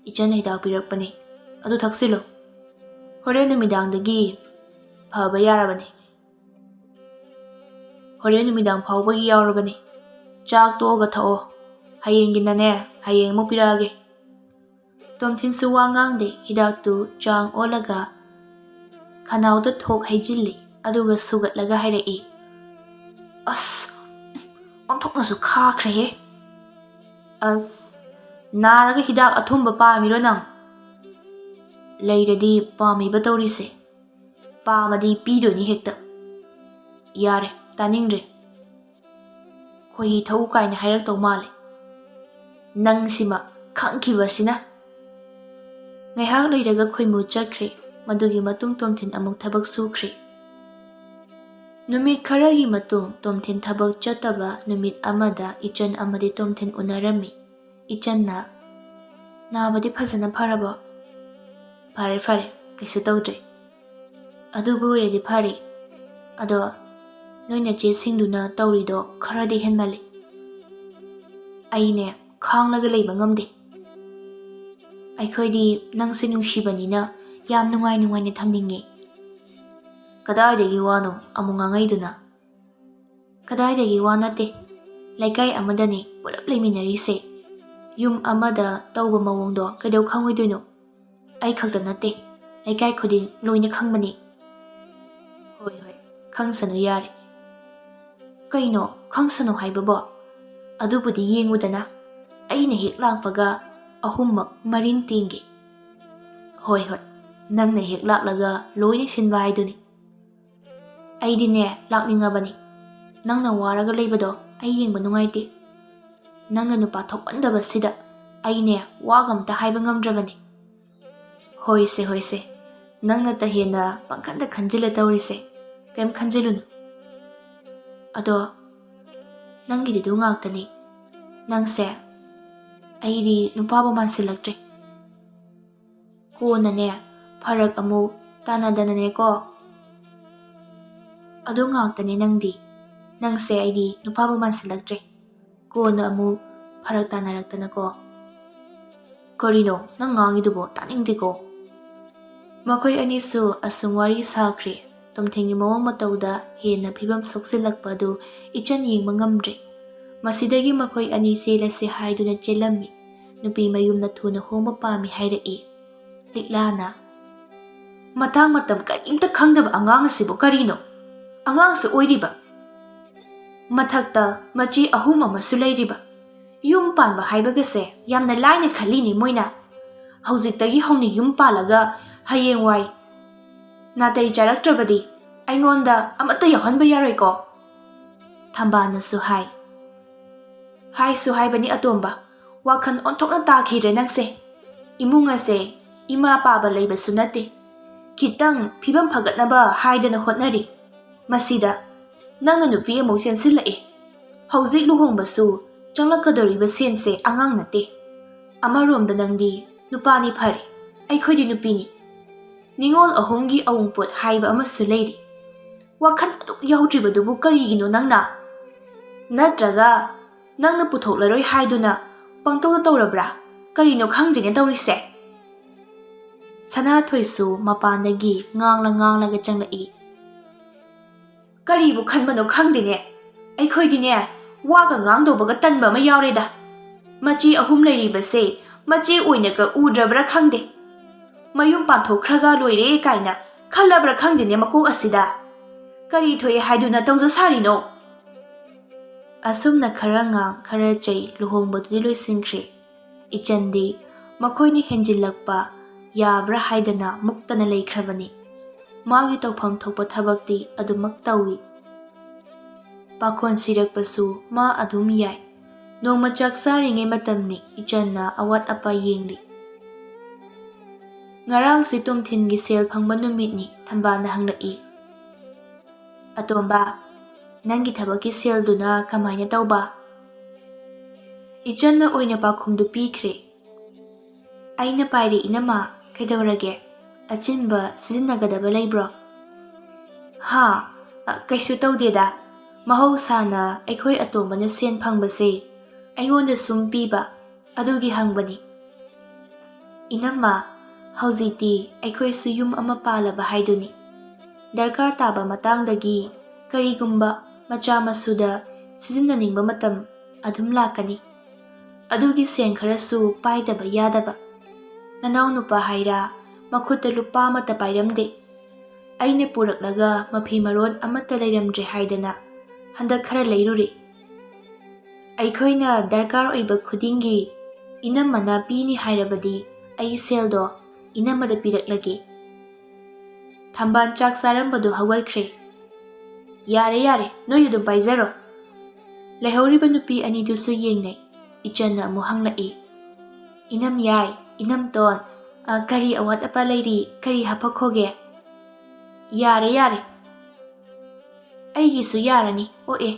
A: ꯏꯆꯟꯅ ꯍꯤꯗꯥꯛ ꯄꯤꯔꯛꯄꯅꯤ, ꯑꯗꯨ ꯊꯛꯆꯤꯜꯂꯨ꯫ ꯍꯣꯔꯦꯟ ꯅꯨꯃꯤꯗꯥꯡꯗꯒꯤ ꯐꯕ ꯌꯥꯔꯕꯅꯤ꯫ ꯍꯣꯔꯦꯟ ꯅꯨꯃꯤꯗꯥꯡ ꯐꯥꯎꯕꯒꯤ ꯌꯥꯎꯔꯕꯅꯤ꯫ ꯆꯥꯛ ꯇꯣꯛꯑꯒ ꯊꯛꯑꯣ, ꯍꯌꯦꯡꯒꯤꯅꯅꯦ ꯍꯌꯦꯡ ꯑꯃꯨꯛ ꯄꯤꯔꯛꯑꯒꯦ꯫ ꯇꯣꯝꯊꯤꯟꯁꯨ ꯋꯥ ꯉꯥꯡꯗꯦ, ꯍꯤꯗꯥꯛꯇꯨ ꯆꯥꯡ ꯑꯣꯜꯂꯒ ꯈꯅꯥꯎꯗ ꯊꯣꯛ ꯍꯩꯖꯤꯜꯂꯤ, ꯑꯗꯨꯒ ꯁꯨꯒꯠꯂꯒ ꯍꯥꯏꯔꯛꯏ꯫ ꯑꯁ, ꯑꯣꯟꯊꯣꯛꯅꯁꯨ ꯈꯥꯈ꯭ꯔꯦꯍꯦ꯫ ꯑꯁ, ꯅꯥꯔꯒ ꯍꯤꯗꯥꯛ ꯑꯊꯨꯝꯕ ꯄꯥꯝꯃꯤꯔꯣ ꯅꯪ? ꯂꯩꯔꯗꯤ ꯄꯥꯝꯃꯤꯕ ꯇꯧꯔꯤꯁꯦ, ꯄꯥꯝꯃꯗꯤ ꯄꯤꯗꯣꯏꯅꯤ ꯍꯦꯛꯇ꯫ ꯌꯥꯔꯦ, ꯇꯥꯅꯤꯡꯗ꯭ꯔꯦ꯫ ꯈꯣꯏꯍꯤ ꯊꯛꯎ ꯀꯥꯏꯅ ꯍꯥꯏꯔꯛꯇꯧ ꯃꯥꯜꯂꯦ꯫ ꯅꯪꯁꯤꯃ ꯈꯪꯈꯤꯕꯁꯤꯅ꯫ ꯉꯥꯏꯍꯥꯛ ꯂꯩꯔꯒ ꯈꯣꯏꯃꯨ ꯆꯠꯈ꯭ꯔꯦ꯫ ꯃꯗꯨꯒꯤ ꯃꯇꯨꯡ ꯇꯣꯝꯊꯤꯟ ꯑꯃꯨꯛ ꯊꯕꯛ ꯁꯨꯈ꯭ꯔꯦ꯫ ꯅꯨꯃꯤꯠ ꯈꯔꯒꯤ ꯃꯇꯨꯡ ꯇꯣꯝꯊꯤꯟ ꯊꯕꯛ ꯆꯠꯇꯕ ꯅꯨꯃꯤꯠ ꯑꯃꯗ ꯏꯆꯟ ꯑꯃꯗꯤ ꯇꯣꯝꯊꯤꯟ ꯎꯅꯔꯝꯃꯤ꯫ ꯏꯆꯟꯅ, ꯅꯥꯕꯗꯤ ꯐꯖꯅ ꯐꯔꯕꯣ? ꯐꯔꯦ, ꯀꯩꯁꯨ ꯇꯧꯗ꯭ꯔꯦ꯫ ꯑꯗꯨꯕꯨ ꯑꯣꯏꯔꯗꯤ ꯐꯔꯦ꯫ ꯑꯗꯣ ꯅꯣꯏ ꯅꯆꯦꯁꯤꯡꯗꯨꯅ ꯇꯧꯔꯤꯗꯣ ꯈꯔꯗꯤ ꯍꯦꯟꯃꯜꯂꯤ꯫ ꯑꯩꯅꯦ ꯈꯥꯡꯂꯒ ꯂꯩꯕ ꯉꯝꯗꯦ꯫ ꯑꯩꯈꯣꯏꯗꯤ ꯅꯪꯁꯦ ꯅꯨꯡꯁꯤꯕꯅꯤꯅ ꯌꯥꯝ ꯅꯨꯡꯉꯥꯏꯅ ꯊꯝꯅꯤꯡꯉꯦ꯫ ꯀꯗꯥꯏꯗꯒꯤ ꯋꯥꯅꯣ ꯑꯃꯨꯛ ꯉꯥꯡꯉꯩꯗꯨꯅ? ꯀꯗꯥꯏꯗꯒꯤ ꯋꯥ ꯅꯠꯇꯦ, ꯂꯩꯀꯥꯏ ꯑꯃꯗꯅꯤ ꯄꯨꯂꯞ ꯂꯩꯃꯤꯟꯅꯔꯤꯁꯦ꯫ ꯌꯨꯝ ꯑꯃꯗ ꯇꯧꯕ ꯃꯑꯣꯡꯗꯣ ꯀꯩꯗꯧ ꯈꯪꯉꯣꯏꯗꯣꯏꯅꯣ? ꯑꯩ ꯈꯛꯇ ꯅꯠꯇꯦ, ꯂꯩꯀꯥꯏ ꯈꯨꯗꯤꯡ ꯂꯣꯏꯅ ꯈꯪꯕꯅꯤ꯫ ꯍꯣꯏ ꯍꯣꯏ, ꯈꯪꯁꯅꯨ ꯌꯥꯔꯦ꯫ ꯀꯩꯅꯣ ꯈꯪꯁꯅꯨ ꯍꯥꯏꯕꯕꯣ? ꯑꯗꯨꯕꯨꯗꯤ ꯌꯦꯡꯉꯨꯗꯅ, ꯑꯩꯅ ꯍꯦꯛ ꯂꯥꯛꯄꯒ ꯑꯍꯨꯝꯃꯛ ꯃꯔꯤꯟ ꯇꯦꯡꯒꯦ꯫ ꯍꯣꯏ ꯍꯣꯏ, ꯅꯪꯅ ꯍꯦꯛ ꯂꯥꯛꯂꯒ ꯂꯣꯏꯅ ꯁꯤꯟꯕ ꯍꯥꯏꯗꯨꯅꯤ꯫ ꯑꯩꯗꯤꯅꯦ ꯂꯥꯛꯅꯤꯡꯉꯕꯅꯤ꯫ ꯅꯪꯅ ꯋꯥꯔꯒ ꯂꯩꯕꯗꯣ ꯑꯩ ꯌꯦꯡꯕ ꯅꯨꯡꯉꯥꯏꯇꯦ꯫ ꯅꯪꯅ ꯅꯨꯄꯥ ꯊꯣꯛꯃꯟꯗꯕꯁꯤꯗ ꯑꯩꯅꯦ ꯋꯥꯒ ꯑꯝꯇ ꯍꯥꯏꯕ ꯉꯝꯗ꯭ꯔꯕꯅꯤ꯫ ꯍꯣꯏꯁꯦ ꯍꯣꯏꯁꯦ, ꯅꯪꯅꯇ ꯍꯦꯟꯅ ꯄꯪꯈꯟꯗ ꯈꯟꯖꯤꯜꯂ ꯇꯧꯔꯤꯁꯦ, ꯀꯩꯝ ꯈꯟꯖꯤꯜꯂꯨꯅꯨ꯫ ꯑꯗꯣ ꯅꯪꯒꯤꯗꯨ ꯉꯥꯛꯇꯅꯤ, ꯅꯪꯁꯦ ꯑꯩꯗꯤ ꯅꯨꯄꯥꯕꯨ ꯃꯥꯟꯁꯤꯜꯂꯛꯇ꯭ꯔꯦ꯫ ꯀꯣꯟꯅꯅꯦ ꯐꯔꯛ ꯑꯃꯨꯛ ꯇꯥꯅꯗꯅꯅꯦꯀꯣ꯫ ꯑꯗꯨ ꯉꯥꯛꯇꯅꯤ ꯅꯪꯗꯤ, ꯅꯪꯁꯦ ꯑꯩꯗꯤ ꯅꯨꯄꯥꯕꯨ ꯃꯥꯟꯁꯤꯜꯂꯛꯇ꯭ꯔꯦ, ꯀꯣꯟꯅ ꯑꯃꯨꯛ ꯐꯔꯛ ꯇꯥꯅꯔꯛꯇꯅꯀꯣ꯫ ꯀꯔꯤꯅꯣ ꯅꯪ ꯉꯥꯡꯉꯤꯗꯨꯕꯣ? ꯇꯥꯅꯤꯡꯗꯦꯀꯣ꯫ ꯃꯈꯣꯏ ꯑꯅꯤꯁꯨ ꯑꯁꯨꯝ ꯋꯥꯔꯤ ꯁꯥꯈ꯭ꯔꯦ꯫ ꯇꯣꯝꯊꯤꯟꯒꯤ ꯃꯑꯣꯡ ꯃꯇꯧꯗ ꯍꯦꯟꯅ ꯐꯤꯕꯝ ꯁꯣꯛꯆꯤꯜꯂꯛꯄ ꯑꯗꯨ ꯏꯆꯟ ꯌꯦꯡꯕ ꯉꯝꯗ꯭ꯔꯦ꯫ ꯃꯁꯤꯗꯒꯤ ꯃꯈꯣꯏ ꯑꯅꯤ ꯆꯦꯜꯂꯁꯤ ꯍꯥꯏꯗꯨꯅ ꯆꯦꯜꯂꯝꯃꯤ꯫ ꯅꯨꯄꯤ ꯃꯌꯨꯝꯅ ꯊꯨꯅ ꯍꯣꯡꯕ ꯄꯥꯝꯃꯤ ꯍꯥꯏꯔꯛꯏ ꯂꯤꯛꯂꯥꯅ꯫ ꯃꯇꯥꯡ ꯃꯇꯝ ꯀꯔꯤꯝꯇ ꯈꯪꯗꯕ ꯑꯉꯥꯡ ꯑꯁꯤꯕꯨ ꯀꯔꯤꯅꯣ? ꯑꯉꯥꯡꯁꯨ ꯑꯣꯏꯔꯤꯕ, ꯃꯊꯛꯇ ꯃꯆꯦ 3 ꯑꯃꯁꯨ ꯂꯩꯔꯤꯕ꯫ ꯌꯨꯝ ꯄꯥꯟꯕ ꯍꯥꯏꯕꯒꯁꯦ ꯌꯥꯝꯅ ꯂꯥꯏꯅ ꯈꯜꯂꯤꯅꯤ ꯃꯣꯏꯅ꯫ ꯍꯧꯖꯤꯛꯇꯒꯤ ꯍꯧꯅ ꯌꯨꯝ ꯄꯥꯜꯂꯒ ꯍꯌꯦꯡꯋꯥꯏ ꯅꯥꯇꯩ ꯆꯥꯔꯛꯇ꯭ꯔꯕꯗꯤ ꯑꯩꯉꯣꯟꯗ ꯑꯃꯠꯇ ꯌꯥꯎꯍꯟꯕ ꯌꯥꯔꯣꯏꯀꯣ꯫ ꯊꯝꯕꯥꯜꯅꯁꯨ ꯍꯥꯏ꯫ ꯍꯥꯏꯁꯨ ꯍꯥꯏꯕꯅꯤ ꯑꯇꯣꯝꯕ, ꯋꯥꯈꯜ ꯑꯣꯟꯊꯣꯛꯅ ꯇꯥꯈꯤꯗ꯭ꯔꯦ ꯅꯪꯁꯦ꯫ ꯏꯃꯨꯡ ꯑꯁꯦ ꯏꯃꯥ ꯄꯥꯕ ꯂꯩꯕꯁꯨ ꯅꯠꯇꯦ, ꯈꯤꯇꯪ ꯐꯤꯕꯝ ꯐꯒꯠꯅꯕ ꯍꯥꯏꯗꯅ ꯍꯣꯠꯅꯔꯤ꯫ ꯃꯁꯤꯗ ꯅꯪꯅ ꯅꯨꯄꯤ ꯑꯃꯨꯛ ꯆꯦꯟꯁꯤꯜꯂꯛꯑꯦ꯫ ꯍꯧꯖꯤꯛ ꯂꯨꯍꯣꯡꯕꯁꯨ ꯆꯪꯂꯛꯀꯗꯧꯔꯤꯕ ꯁꯦꯟꯁꯦ ꯑꯉꯥꯡ ꯅꯠꯇꯦ꯫ ꯑꯃꯔꯣꯝꯗ ꯅꯪꯗꯤ ꯅꯨꯄꯥꯅꯤ ꯐꯔꯦ, ꯑꯩꯈꯣꯏꯗꯤ ꯅꯨꯄꯤꯅꯤ꯫ ꯅꯤꯡꯉꯣꯜ 3ꯒꯤ ꯑꯎꯟꯄꯣꯠ ꯍꯥꯏꯕ ꯑꯃꯁꯨ ꯂꯩꯔꯤ꯫ ꯋꯥꯈꯜ ꯑꯗꯨꯛ ꯌꯥꯎꯗ꯭ꯔꯤꯕꯗꯨꯕꯨ ꯀꯔꯤꯒꯤꯅꯣ ꯅꯪꯅ? ꯅꯠꯇ꯭ꯔꯒ ꯅꯪꯅ ꯄꯨꯊꯣꯛꯂꯔꯣꯏ ꯍꯥꯏꯗꯨꯅ ꯄꯪꯇꯧꯗ ꯇꯧꯔꯕ꯭ꯔꯥ? ꯀꯔꯤꯅꯣ ꯈꯪꯗ꯭ꯔꯦꯅꯦ ꯇꯧꯔꯤꯁꯦ꯫ ꯁꯅꯥꯊꯣꯏꯁꯨ ꯃꯄꯥꯟꯗꯒꯤ ꯉꯥꯡꯂꯒ ꯆꯪꯂꯛꯏ꯫ ꯀꯔꯤꯕꯨ ꯈꯟꯕꯅꯣ ꯈꯪꯗꯦꯅꯦ, ꯑꯩꯈꯣꯏꯗꯤꯅꯦ ꯋꯥꯒ ꯉꯥꯡꯗꯧꯕꯒ ꯇꯟꯕ ꯑꯃ ꯌꯥꯎꯔꯦꯗ꯫ ꯃꯆꯦ 3 ꯂꯩꯔꯤꯕꯁꯦ ꯃꯆꯦ ꯑꯣꯏꯅꯒ ꯎꯗ꯭ꯔꯕ꯭ꯔꯥ ꯈꯪꯗꯦ꯫ ꯃꯌꯨꯝ パンꯊꯣꯛꯈ꯭ꯔꯒ ꯂꯣꯏꯔꯦ ꯀꯥꯏꯅ ꯈꯜꯂꯕ꯭ꯔꯥ ꯈꯪꯗꯦꯅꯦ ꯃꯀꯣꯛ ꯑꯁꯤꯗ꯫ ꯀꯔꯤ ꯊꯣꯛꯑꯦ ꯍꯥꯏꯗꯨꯅ ꯇꯧꯖ ꯁꯥꯔꯤꯅꯣ? ꯑꯁꯨꯝꯅ ꯈꯔ ꯉꯥꯡ ꯈꯔ ꯆꯩ ꯂꯨꯍꯣꯡꯕꯗꯨꯗꯤ ꯂꯣꯏꯁꯤꯟꯈ꯭ꯔꯦ꯫ ꯏꯆꯟꯗꯤ ꯃꯈꯣꯏꯅ ꯍꯦꯟꯖꯤꯜꯂꯛꯄ ꯌꯥꯕ꯭ꯔꯥ ꯍꯥꯏꯗꯅ ꯃꯨꯛꯇꯅ ꯂꯩꯈ꯭ꯔꯕꯅꯤ꯫ ꯃꯥꯒꯤ ꯇꯧꯐꯝ ꯊꯣꯛꯄ ꯊꯕꯛꯇꯤ ꯑꯗꯨꯃꯛ ꯇꯧꯏ꯫ ꯄꯥꯈꯣꯟ ꯁꯤꯔꯛꯄꯁꯨ ꯃꯥ ꯑꯗꯨꯝ ꯌꯥꯏ꯫ ꯅꯣꯡꯃ ꯆꯥꯛ ꯆꯥꯔꯤꯉꯩ ꯃꯇꯝꯅꯤ ꯏꯆꯟꯅ ꯑꯋꯥꯠ ꯑꯄꯥ ꯌꯦꯡꯂꯤ꯫ ꯉꯔꯥꯡꯁꯤ ꯇꯣꯝꯊꯤꯟꯒꯤ ꯁꯦꯜ ꯐꯪꯕ ꯅꯨꯃꯤꯠꯅꯤ꯫ ꯊꯝꯕꯥꯜꯅ ꯍꯪꯂꯛꯏ꯫ ꯑꯇꯣꯝꯕ, ꯅꯪꯒꯤ ꯊꯕꯛꯀꯤ ꯁꯦꯜꯗꯨꯅ ꯀꯃꯥꯏꯅ ꯇꯧꯕ? ꯏꯆꯟꯅ ꯑꯣꯏꯅ ꯄꯥꯎꯈꯨꯝꯗꯨ ꯄꯤꯈ꯭ꯔꯦ꯫ ꯑꯩꯅ ꯄꯥꯏꯔꯤ ꯏꯅꯝꯃ, ꯀꯩꯗꯧꯔꯒꯦ? ꯑꯆꯤꯟꯕ ꯁꯤꯖꯤꯟꯅꯒꯗꯕ ꯂꯩꯕ꯭ꯔꯣ? ꯍꯥ, ꯀꯩꯁꯨ ꯇꯧꯗꯦꯗ꯫ ꯃꯍꯧꯁꯥꯅ ꯑꯩꯈꯣꯏ ꯑꯇꯣꯝꯕꯅ ꯁꯦꯟ ꯐꯪꯕꯁꯦ ꯑꯩꯉꯣꯟꯗ ꯁꯨꯝ ꯄꯤꯕ, ꯑꯗꯨꯒꯤ ꯍꯪꯕꯅꯤ꯫ ꯏꯅꯝꯃ, ꯍꯧꯖꯤꯛꯇꯤ ꯑꯩꯈꯣꯏꯁꯨ ꯌꯨꯝ ꯑꯃ ꯄꯥꯜꯂꯕ ꯍꯥꯏꯗꯨꯅꯤ꯫ ꯗꯔꯀꯥꯔ ꯇꯥꯕ ꯃꯇꯥꯡꯗꯒꯤ ꯀꯔꯤꯒꯨꯝꯕ ꯃꯆꯥ ꯃꯁꯨꯗ ꯁꯤꯖꯤꯟꯅꯅꯤꯡꯕ ꯃꯇꯝ ꯑꯗꯨꯝ ꯂꯥꯛꯀꯅꯤ꯫ ꯑꯗꯨꯒꯤ ꯁꯦꯟ ꯈꯔꯁꯨ ป้ꯥꯏꯗꯕ ꯌꯥꯗꯕ꯫ ꯅꯅꯥꯎ ꯅꯨꯄꯥ ꯍꯥꯏꯔꯥ ꯃꯈꯨꯠꯇ ꯂꯨꯄꯥ ꯑꯃꯠꯇ ꯄꯥꯏꯔꯝꯗꯦ꯫ ꯑꯩꯅ ꯄꯨꯔꯛꯂꯒ ꯃꯐꯤ ꯃꯔꯣꯟ ꯑꯃꯠꯇ ꯂꯩꯔꯝꯗ꯭ꯔꯦ ꯍꯥꯏꯗꯅ ꯍꯟꯗꯛ ꯈꯔ ꯂꯩꯔꯨꯔꯦ꯫ ꯑꯩꯈꯣꯏꯅ ꯗꯔꯀꯥꯔ ꯑꯣꯏꯕ ꯈꯨꯗꯤꯡꯒꯤ ꯏꯅꯝꯃꯅ ꯄꯤꯅꯤ ꯍꯥꯏꯔꯕꯗꯤ ꯑꯩ ꯁꯦꯜꯗꯣ ꯏꯅꯝꯃꯗ ꯄꯤꯔꯛꯂꯒꯦ꯫ ꯊꯝꯕꯥꯜ ꯆꯥꯛ ꯆꯥꯔꯝꯕꯗꯨ ꯍꯧꯒꯠꯈ꯭ꯔꯦ꯫ ꯌꯥꯔꯦ ꯌꯥꯔꯦ, ꯅꯣꯏ ꯑꯗꯨꯝ ꯄꯥꯏꯖꯔꯣ꯫ ꯂꯩꯍꯧꯔꯤꯕ ꯅꯨꯄꯤ ꯑꯅꯤꯗꯨꯁꯨ ꯌꯦꯡꯅꯩ꯫ ꯏꯆꯟꯅ ꯑꯃꯨꯛ ꯍꯪꯂꯛꯏ꯫ ꯏꯅꯝ ꯌꯥꯏ, ꯏꯅꯝꯇꯣꯟ, ꯀꯔꯤ ꯑꯋꯥꯠ ꯑꯄꯥ ꯂꯩꯔꯤ? ꯀꯔꯤ ꯍꯥꯞꯄꯛꯈꯣꯒꯦ? ꯌꯥꯔꯦ ꯌꯥꯔꯦ, ꯑꯩꯒꯤꯁꯨ ꯌꯥꯔꯅꯤ ꯑꯣꯛꯑꯦ꯫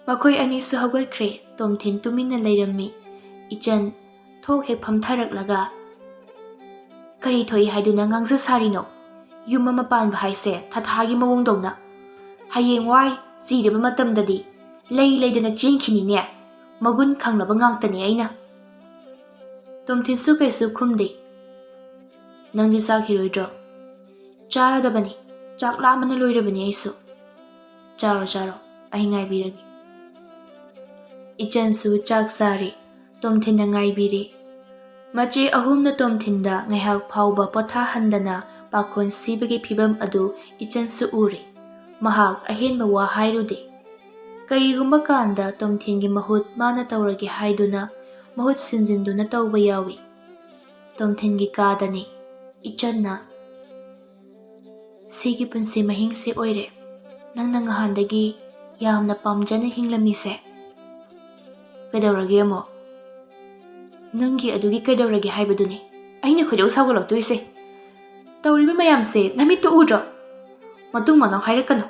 A: ꯃꯈꯣꯏ ꯑꯅꯤꯁꯨ ꯍꯧꯒꯠꯈ꯭ꯔꯦ꯫ ꯇꯣꯝꯊꯤꯟ ꯇꯨꯃꯤꯟꯅ ꯂꯩꯔꯝꯃꯤ꯫ ꯏꯆꯟ ꯊꯣꯛ ꯍꯦꯛ ꯐꯝꯊꯔꯛꯂꯒ ꯀꯔꯤ ꯊꯣꯛꯏ ꯍꯥꯏꯗꯨꯅ ꯉꯥꯡꯖ ꯁꯥꯔꯤꯅꯣ? ꯌꯨꯝ ꯑꯃ ꯄꯥꯟꯕ ꯍꯥꯏꯁꯦ ꯊꯥꯊꯥꯒꯤ ꯃꯑꯣꯡꯗꯧꯅ ꯍꯌꯦꯡꯋꯥꯏ ꯆꯤꯔꯕ ꯃꯇꯝꯗꯗꯤ ꯂꯩ ꯂꯩꯗꯅ ꯆꯦꯟꯈꯤꯅꯤꯅꯦ꯫ ꯃꯒꯨꯟ ꯈꯪꯂꯕ ꯉꯥꯛꯇꯅꯤ ꯑꯩꯅ꯫ ꯇꯣꯝꯊꯤꯟꯁꯨ ꯀꯩꯁꯨ ꯈꯨꯝꯗꯦ꯫ ꯅꯪꯗꯤ ꯆꯥꯈꯤꯔꯣꯏꯗ꯭ꯔꯣ? ꯆꯥꯔꯗꯕꯅꯤ, ꯆꯥꯛ ꯂꯥꯝꯕꯅ ꯂꯣꯏꯔꯕꯅꯤ ꯑꯩꯁꯨ꯫ ꯆꯥꯔꯣ ꯆꯥꯔꯣ, ꯑꯩ ꯉꯥꯏꯕꯤꯔꯒꯦ꯫ ꯏꯆꯟꯁꯨ ꯆꯥꯛ ꯆꯥꯔꯦ꯫ ꯇꯣꯝꯊꯤꯟꯅ ꯉꯥꯏꯕꯤꯔꯦ꯫ Mache ahumna Tomthinda ngaihak phauba pothahandana pakhon sibagi phibam adu ichansu uri. Mahak ahenba wa hairude. Karigumba kanda Tomthingi mahut mana taurage haiduna mahut sinjinduna tauba yawi. Tomthingi kadani ichanna sigi punsi mahingse oire. Nang ngahandagi yamna pamjana hinglamise. Kadaurage mo. Nangi adugi kadaurage haibaduni. Aina khoidau saugoloktuise. Tauriba mayamse namittu udro. Matung manau hairakanu.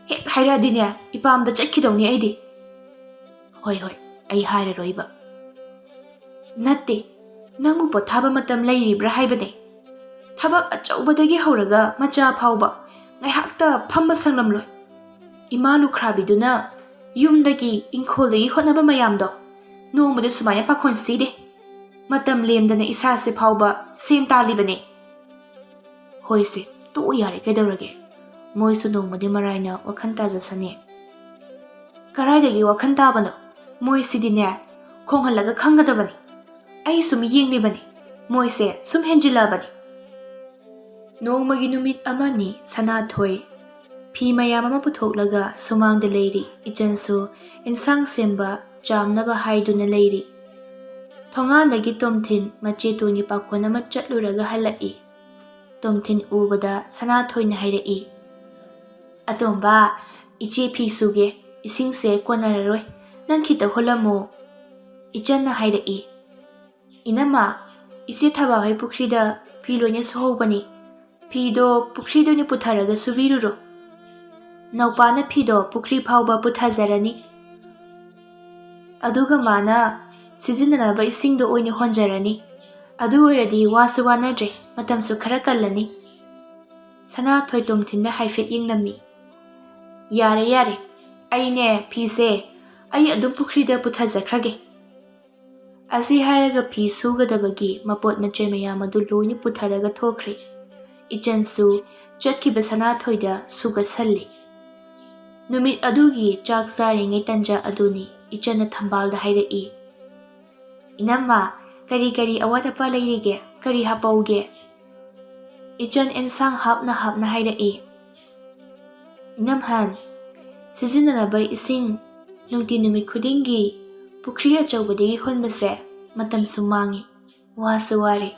A: Hek hairadine ipamda chatkidawni aidi. Hoi hoi ai hairaroiba. Natte nangu pothaba matam lairibra haibane. Thabak achaubadagi hauraga macha phauba ngaihakta phamba sanglamloi. Imalu khrabiduna yumdagi inkholdagi hotnaba mayamdo nongmada sumaya pakhon side. Matam lemdana isase phauba sen talibane. Hoise to yare kaidaurage. Moisu nongmadi maraina wakhan tajasane. Karaidagi wakhan tabano. Moisidine khonghalaga khangadabani. Ai sum yenglibani. Moise sum henjilabani. Nongmagi numit amani Sanathoi phi mayam ama puthoklaga sumangda leiri ichansu insang semba jamnaba haiduna leiri. Thongandagi Tomthin mache tuni pakhon ama chatluraga halai. Tomthin ubada Sanathoi na hairai. Atomba iche phi suge isingse konararoi nang khita holamo. Ichanna hairai. Inama iche thaba hai pukrida phi loine sohobani. Phido pukhrido ni putharaga subiruro. Naupana phido pukhri phauba puthazarani. Aduga mana sizinanaba isingdo oine honjarani. Adu oiradi wasu wanadre matamsu khara kallani. Sanathoi Tomthinda haifet yinglammi. Yare yare aine phise ai adum pukhrida puthazakhrage. Asi haraga phi sugadabagi mapot mache mayam adu loine putharaga thokre. Ichansu chatkiba Sanathoida sugasalli. Numit adugi chak saringai tanja aduni ichanna thambalda hairai. Inamma kari kari awatapa lairige kari hapauge. Ichan ensang hapna hairai. Inamhan sizinanaba ising nungti numit khudingi pukhri achawbadagi honbase matam sumangi wasu wari.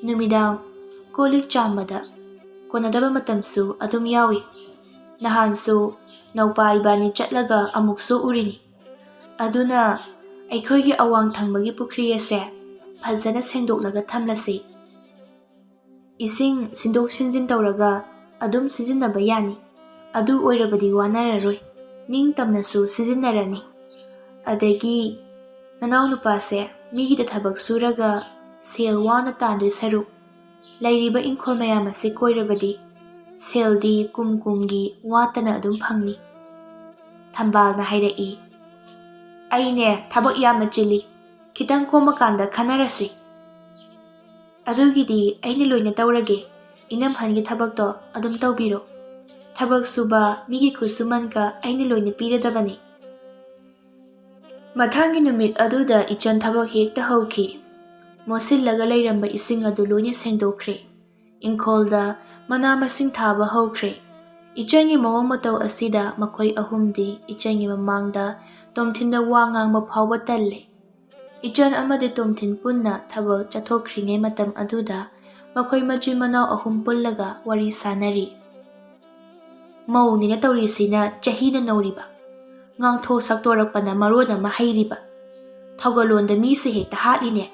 A: Numidang kolik chamada konadaba matamsu adum yawi. Nahansu naupa ibani chatlaga amuksu urini. Aduna aikhoigi awang thangbagi pukhri ase phajana sengdoklaga thamlasi. Ising sindok sinjin tawraga adum sizinaba yani. Adu oirabadi wanararoi. Ning tamnasu sizinarani. Adagi nanaw nupase migida thabak suraga sel wana tandoi saru. Lairiba inkhol mayam ase koirabadi seldi kumkumgi watana adum phangni. Thambalna hairai. Aine thabak yamna chili khitang komakanda khanarasi. Adugidi aine loina tawrage inamhangi thabakto adum tawbiro. Thabak suba migi khusumanka aine loina piradabani. Mathangi numit aduda ichan thabak hekta hauki. Mosillaga lairamba ising adu loina sengdokre. Inkholda mana masing thaba hokre. Ichangi mawang mataw asida makhoi ahumdi ichangi mamangda Tomthinda wa ngangba phauba talle. Ichan amadi Tomthin punna thabak chathokringai matam aduda makhoi machin manaw ahum pullaga wari sanari. Mau nina tawrisina chahina nauriba. Ngangtho saktorakpana marona mahairiba. Thogalonda mi se hekta hatline.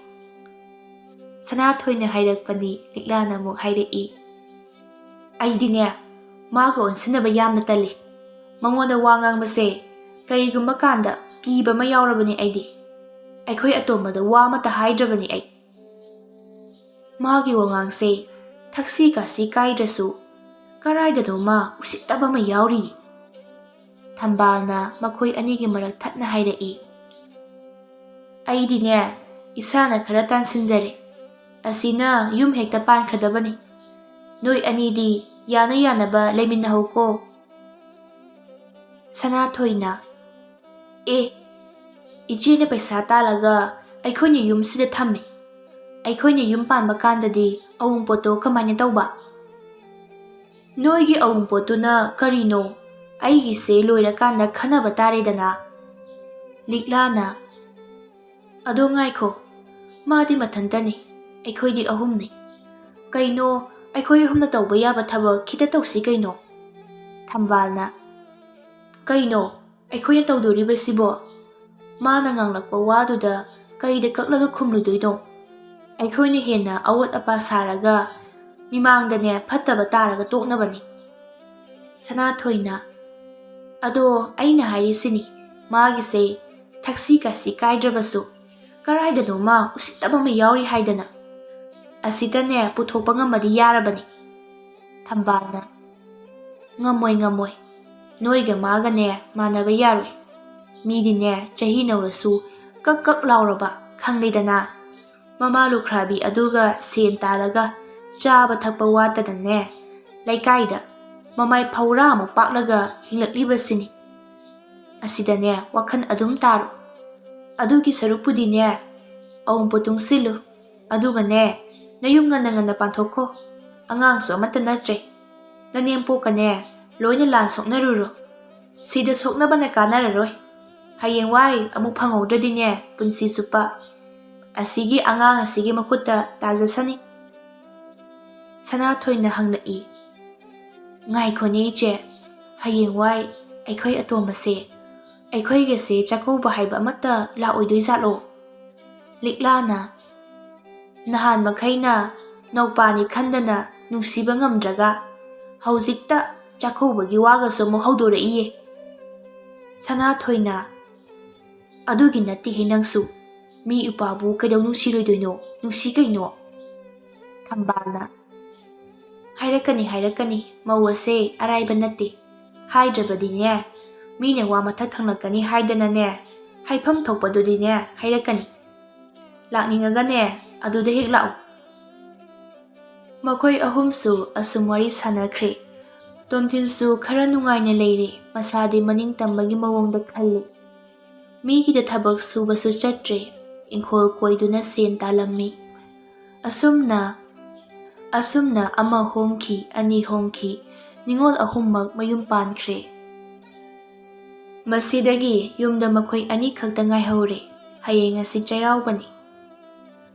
A: Sanathoina hairakpani liklana muk hairai. Aidine maga onsinaba yamna tali. Mangonda wa ngangbase karigumba kanda kiba ma yaurabani aidi. Aikhoi atombada wa mata haidrabani ai. Magi wangangse thaksi kasi kaidrasu karaidano ma usittaba ma yauri. Thambalna makhoi anigi marak thatna hairai. Aidine isana khara tansinjare. Asina yum hekta pankhradabani. Noi anidi yana yanaba laiminahauko. Sanathoina ichena paisa talaga aikhoini yum sida thammi. ꯑꯩꯈꯣꯏꯅ ꯌꯨꯝ ꯄꯥꯟꯕ ꯀꯥꯟꯗꯗꯤ ꯑꯋꯨꯡꯄꯣꯠꯇꯣ ꯀꯃꯥꯏꯅ ꯇꯧꯕ? ꯅꯣꯏꯒꯤ ꯑꯋꯨꯡꯄꯣꯠꯇꯨꯅ ꯀꯔꯤꯅꯣ? ꯑꯩꯒꯤꯁꯦ ꯂꯣꯏꯔꯀꯥꯟꯗ ꯈꯟꯅꯕ ꯇꯥꯔꯦꯗꯅ꯫ ꯂꯤꯛꯂꯥꯅ ꯑꯗꯣ ꯉꯥꯏꯈꯣ, ꯃꯥꯗꯤ ꯃꯊꯟꯇꯅꯤ, ꯑꯩꯈꯣꯏꯗꯤ ꯑꯍꯨꯝꯅꯤ꯫ ꯀꯩꯅꯣ, ꯑꯩꯈꯣꯏ ꯑꯍꯨꯝꯅ ꯇꯧꯕ ꯌꯥꯕ ꯊꯕꯛ ꯈꯤꯇ ꯇꯧꯁꯤ ꯀꯩꯅꯣ? ꯊꯝꯕꯥꯜꯅ ꯀꯩꯅꯣ ꯑꯩꯈꯣꯏꯅ ꯇꯧꯗꯣꯔꯤꯕꯁꯤꯕꯣ? ꯃꯥꯅ ꯉꯥꯡꯂꯛꯄ ꯋꯥꯗꯨꯗ ꯀꯩꯗ ꯀꯛꯂꯒ ꯈꯨꯝꯂꯨꯗꯣꯏꯅꯣ? ꯑꯩꯈꯣꯏꯅ ꯍꯦꯟꯅ ꯑꯋꯣꯠ ꯑꯄꯥ ꯁꯥꯔꯒ ꯃꯤꯃꯥꯡꯗꯅꯦ ꯐꯠꯇꯕ ꯇꯥꯔꯒ ꯇꯣꯛꯅꯕꯅꯤ꯫ ꯁꯅꯥꯊꯣꯏꯅ ꯑꯗꯣ ꯑꯩꯅ ꯍꯥꯏꯔꯤꯁꯤꯅꯤ, ꯃꯥꯒꯤꯁꯦ ꯊꯛꯁꯤ ꯈꯥꯁꯤ ꯀꯥꯏꯗ꯭ꯔꯕꯁꯨ ꯀꯔꯥꯏꯗꯅꯣꯃ ꯎꯁꯤꯠꯇꯕ ꯑꯃ ꯌꯥꯎꯔꯤ ꯍꯥꯏꯗꯅ, ꯑꯁꯤꯗꯅꯦ ꯄꯨꯊꯣꯛꯄ ꯉꯝꯃꯗꯤ ꯌꯥꯔꯕꯅꯤ꯫ ꯊꯝꯕꯥꯜꯅ ꯉꯝꯃꯣꯏ, ꯅꯣꯏꯒ ꯃꯥꯒꯅꯦ ꯃꯥꯟꯅꯕ ꯌꯥꯔꯣꯏ꯫ ꯃꯤꯗꯤꯅꯦ ꯆꯍꯤ ꯅꯧꯔꯁꯨ ꯀꯛ ꯀꯛ ꯂꯥꯎꯔꯕ ꯈꯪꯂꯦꯗꯅ꯫ ꯃꯃꯥ ꯂꯨꯈ꯭ꯔꯥꯕꯤ ꯑꯗꯨꯒ ꯁꯦꯟ ꯇꯥꯜꯂꯒ ꯆꯥꯕ ꯊꯛꯄ ꯋꯥꯠꯇꯅꯅꯦ ꯂꯩꯀꯥꯏꯗ ꯃꯃꯥꯏ ꯐꯧꯔꯥꯃꯨꯛ ꯄꯥꯛꯂꯒ ꯍꯤꯡꯂꯛꯂꯤꯕꯁꯤꯅꯤ꯫ ꯑꯁꯤꯗꯅꯦ ꯋꯥꯈꯜ ꯑꯗꯨꯝ ꯇꯥꯔꯣ꯫ ꯑꯗꯨꯒꯤ ꯁꯔꯨꯛꯄꯨꯗꯤꯅꯦ ꯑꯋꯨꯡꯄꯣꯠ ꯇꯨꯡꯁꯤꯜꯂꯨ, ꯑꯗꯨꯒꯅꯦ ꯅꯌꯨꯝ ꯉꯟꯅ ꯉꯟꯅ ꯄꯥꯟꯊꯣꯛꯈꯣ꯫ ꯑꯉꯥꯡꯁꯨ ꯑꯃꯠꯇ ꯅꯠꯇ꯭ꯔꯦ, ꯅꯅꯦꯝꯄꯣꯛꯀꯅꯦ ꯂꯣꯏꯅ ꯂꯥꯟ ꯁꯣꯛꯅꯔꯨꯔꯣ꯫ ꯁꯤꯗ ꯁꯣꯛꯅꯕꯅ ꯀꯥꯟꯅꯔꯔꯣꯏ, ꯍꯌꯦꯡꯋꯥꯏ ꯑꯃꯨꯛ ꯐꯪꯍꯧꯗ꯭ꯔꯗꯤꯅꯦ ꯄꯨꯟꯁꯤ ꯆꯨꯞꯄ ꯑꯁꯤꯒꯤ ꯑꯉꯥꯡ ꯑꯁꯤꯒꯤ ꯃꯈꯨꯠꯇ ꯇꯥꯖꯁꯅꯤ꯫ ꯁꯅꯥꯊꯣꯏꯅ ꯍꯪꯂꯛꯏ ꯉꯥꯏꯈꯣꯅꯦ ꯏꯆꯦ, ꯍꯌꯦꯡꯋꯥꯏ ꯑꯩꯈꯣꯏ ꯑꯇꯣꯝꯕꯁꯦ ꯑꯩꯈꯣꯏꯒꯁꯦ ꯆꯥꯛꯀꯧꯕ ꯍꯥꯏꯕ ꯑꯃꯠꯇ ꯂꯥꯛꯑꯣꯏꯗꯣꯏꯖꯥꯠꯂꯣ? ꯂꯤꯛꯂꯥꯅ ꯅꯍꯥꯟ ꯃꯈꯩꯅ ꯅꯧꯄꯥꯅꯤ ꯈꯟꯗꯅ ꯅꯨꯡꯁꯤꯕ ꯉꯝꯗ꯭ꯔꯒ ꯍꯧꯖꯤꯛꯇ ꯆꯥꯛꯀꯧꯕꯒꯤ ꯋꯥꯒꯁꯨ ꯑꯃꯨꯛ ꯍꯧꯗꯣꯔꯛꯏꯌꯦ꯫ ꯁꯅꯥꯊꯣꯏꯅ ꯑꯗꯨꯒꯤ ꯅꯠꯇꯦꯍꯦ ꯅꯪꯁꯨ, ꯃꯤ ꯎꯄꯥꯕꯨ ꯀꯩꯗꯧ ꯅꯨꯡꯁꯤꯔꯣꯏꯗꯣꯏꯅꯣ? ꯅꯨꯡꯁꯤ ꯀꯩꯅꯣ? ꯊꯝꯕꯥꯜꯅ ꯍꯥꯏꯔꯛꯀꯅꯤ, ꯃꯧ ꯑꯁꯦ ꯑꯔꯥꯏꯕ ꯅꯠꯇꯦ, ꯍꯥꯏꯗ꯭ꯔꯕꯗꯤꯅꯦ ꯃꯤꯅ ꯋꯥ ꯃꯊꯛ ꯊꯪꯂꯛꯀꯅꯤ ꯍꯥꯏꯗꯅꯅꯦ ꯍꯥꯏꯐꯝ ꯊꯣꯛꯄꯗꯨꯗꯤꯅꯦ ꯍꯥꯏꯔꯛꯀꯅꯤ꯫ ꯂꯥꯛꯅꯤꯡꯉꯒꯅꯦ ꯑꯗꯨꯗ ꯍꯦꯛ ꯂꯥꯛꯎ꯫ ꯃꯈꯣꯏ ꯑꯍꯨꯝꯁꯨ ꯑꯁꯨꯝ ꯋꯥꯔꯤ ꯁꯥꯟꯅꯈ꯭ꯔꯦ꯫ ꯇꯣꯝꯊꯤꯟꯁꯨ ꯈꯔ ꯅꯨꯡꯉꯥꯏꯅ ꯂꯩꯔꯦ, ꯃꯁꯥꯗꯤ ꯃꯅꯤꯡ ꯇꯝꯕꯒꯤ ꯃꯑꯣꯡꯗ ꯈꯜꯂꯤ꯫ ꯃꯤꯒꯤꯗ ꯊꯕꯛ ꯁꯨꯕꯁꯨ ꯆꯠꯇ꯭ꯔꯦ, ꯏꯪꯈꯣꯜ ꯀꯣꯏꯗꯨꯅ ꯁꯦꯟ ꯇꯥꯜꯂꯝꯃꯤ꯫ ꯑꯁꯨꯝꯅ ꯑꯃ ꯍꯣꯡꯈꯤ, ꯑꯅꯤ ꯍꯣꯡꯈꯤ, ꯅꯤꯡꯉꯣꯜ ꯑꯍꯨꯝꯃꯛ ꯃꯌꯨꯝ ꯄꯥꯟꯈ꯭ꯔꯦ꯫ ꯃꯁꯤꯗꯒꯤ ꯌꯨꯝꯗ ꯃꯈꯣꯏ ꯑꯅꯤꯈꯛꯇ ꯉꯥꯏꯍꯧꯔꯦ꯫ ꯍꯌꯦꯡ ꯑꯁꯤ ꯆꯩꯔꯥꯎꯕꯅꯤ꯫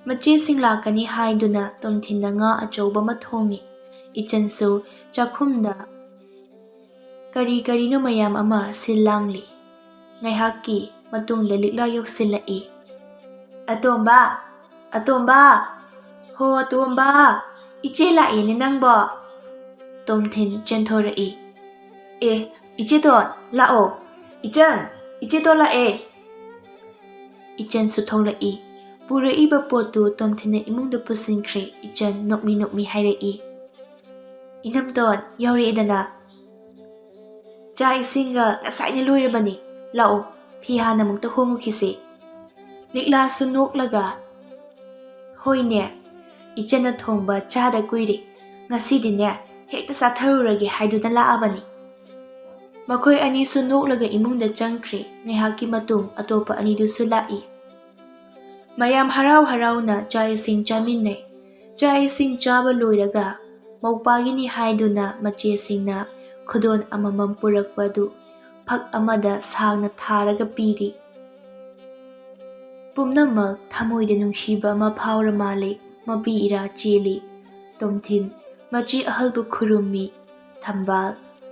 A: ꯃꯆꯦꯁꯤꯡ ꯂꯥꯛꯀꯅꯤ ꯍꯥꯏꯗꯨꯅ ꯇꯣꯝꯊꯤꯟꯅ ꯉꯥ ꯑꯆꯧꯕ ꯑꯃ ꯊꯣꯡꯉꯤ꯫ ꯏꯆꯟꯁꯨ ꯆꯥꯛꯈꯨꯝꯗ ꯀꯔꯤ ꯀꯔꯤꯅꯣ ꯃꯌꯥꯝ ꯑꯃ ꯁꯤꯜ ꯂꯥꯡꯂꯤ꯫ ꯉꯥꯏꯍꯥꯛꯀꯤ ꯃꯇꯨꯡꯗ ꯂꯤꯛꯂꯥ ꯌꯧꯁꯤꯜꯂꯛꯏ꯫ ꯑꯇꯣꯝꯕ, ꯍꯣ ꯑꯇꯣꯝꯕ, ꯏꯆꯦ ꯂꯥꯛꯑꯦꯅꯦ ꯅꯪꯕꯣ꯫ ꯇꯣꯝꯊꯤꯟ ꯆꯦꯟꯊꯣꯔꯛꯏ꯫ ꯑꯦ ꯏꯆꯦꯇꯣꯟ ꯂꯥꯛꯑꯣ, ꯏꯆꯦꯇꯣꯟ ꯂꯥꯛꯑꯦ꯫ ꯏꯆꯟꯁꯨ ꯊꯣꯛꯂꯛꯏ꯫ ꯄꯨꯔꯛꯏꯕ ꯄꯣꯠꯇꯨ ꯇꯣꯝꯊꯤꯟꯅ ꯏꯃꯨꯡꯗ ꯄꯨꯁꯤꯟꯈ꯭ꯔꯦ꯫ ꯏꯆꯟ ꯅꯣꯛꯃꯤ ꯍꯥꯏꯔꯛꯏ, ꯏꯅꯝꯇꯣꯟ ꯌꯧꯔꯛꯑꯦꯗꯅ꯫ ꯆꯥꯛ ꯏꯁꯤꯡꯒ ꯉꯁꯥꯏꯅ ꯂꯣꯏꯔꯕꯅꯤ, ꯂꯥꯛꯑꯣ ꯐꯤ ꯍꯥꯟꯅ ꯑꯃꯨꯛꯇ ꯍꯣꯡꯉꯨꯈꯤꯁꯦ꯫ ꯂꯤꯛꯂꯥꯁꯨ ꯅꯣꯛꯂꯒ ꯍꯣꯏꯅꯦ, ꯏꯆꯟꯅ ꯊꯣꯡꯕ ꯆꯥꯗ ꯀꯨꯏꯔꯦ, ꯉꯁꯤꯗꯤꯅꯦ ꯍꯦꯛꯇ ꯆꯥꯊꯔꯨꯔꯒꯦ ꯍꯥꯏꯗꯨꯅ ꯂꯥꯛꯑꯕꯅꯤ꯫ ꯃꯈꯣꯏ ꯑꯅꯤꯁꯨ ꯅꯣꯛꯂꯒ ꯏꯃꯨꯡꯗ ꯆꯪꯈ꯭ꯔꯦ꯫ ꯉꯥꯏꯍꯥꯛꯀꯤ ꯃꯇꯨꯡ ꯑꯇꯣꯞꯄ ꯑꯅꯤꯗꯨꯁꯨ ꯂꯥꯛꯏ꯫ ꯃꯌꯥꯝ ꯍꯔꯥꯎ ꯍꯔꯥꯎꯅ ꯆꯥꯛ ꯏꯁꯤꯡ ꯆꯥꯃꯤꯟꯅꯩ꯫ ꯆꯥꯛ ꯏꯁꯤꯡ ꯆꯥꯕ ꯂꯣꯏꯔꯒ ꯃꯧꯄꯥꯒꯤꯅꯤ ꯍꯥꯏꯗꯨꯅ ꯃꯆꯦꯁꯤꯡꯅ ꯈꯨꯗꯣꯟ ꯑꯃꯃꯝ ꯄꯨꯔꯛꯄꯗꯨ ꯐꯛ ꯑꯃꯗ ꯁꯥꯡꯅ ꯊꯥꯔꯒ ꯄꯤꯔꯤ꯫ ꯄꯨꯝꯅꯃꯛ ꯊꯃꯣꯏꯗ ꯅꯨꯡꯁꯤꯕ ꯑꯃ ꯐꯥꯎꯔ ꯃꯥꯜꯂꯦ꯫ ꯃꯄꯤ ꯏꯔꯥ ꯆꯦꯜꯂꯤ꯫ ꯇꯣꯝꯊꯤꯟ ꯃꯆꯦ ꯑꯍꯜꯕꯨ ꯈꯨꯔꯨꯝꯃꯤ꯫ ꯊꯝꯕꯥꯜ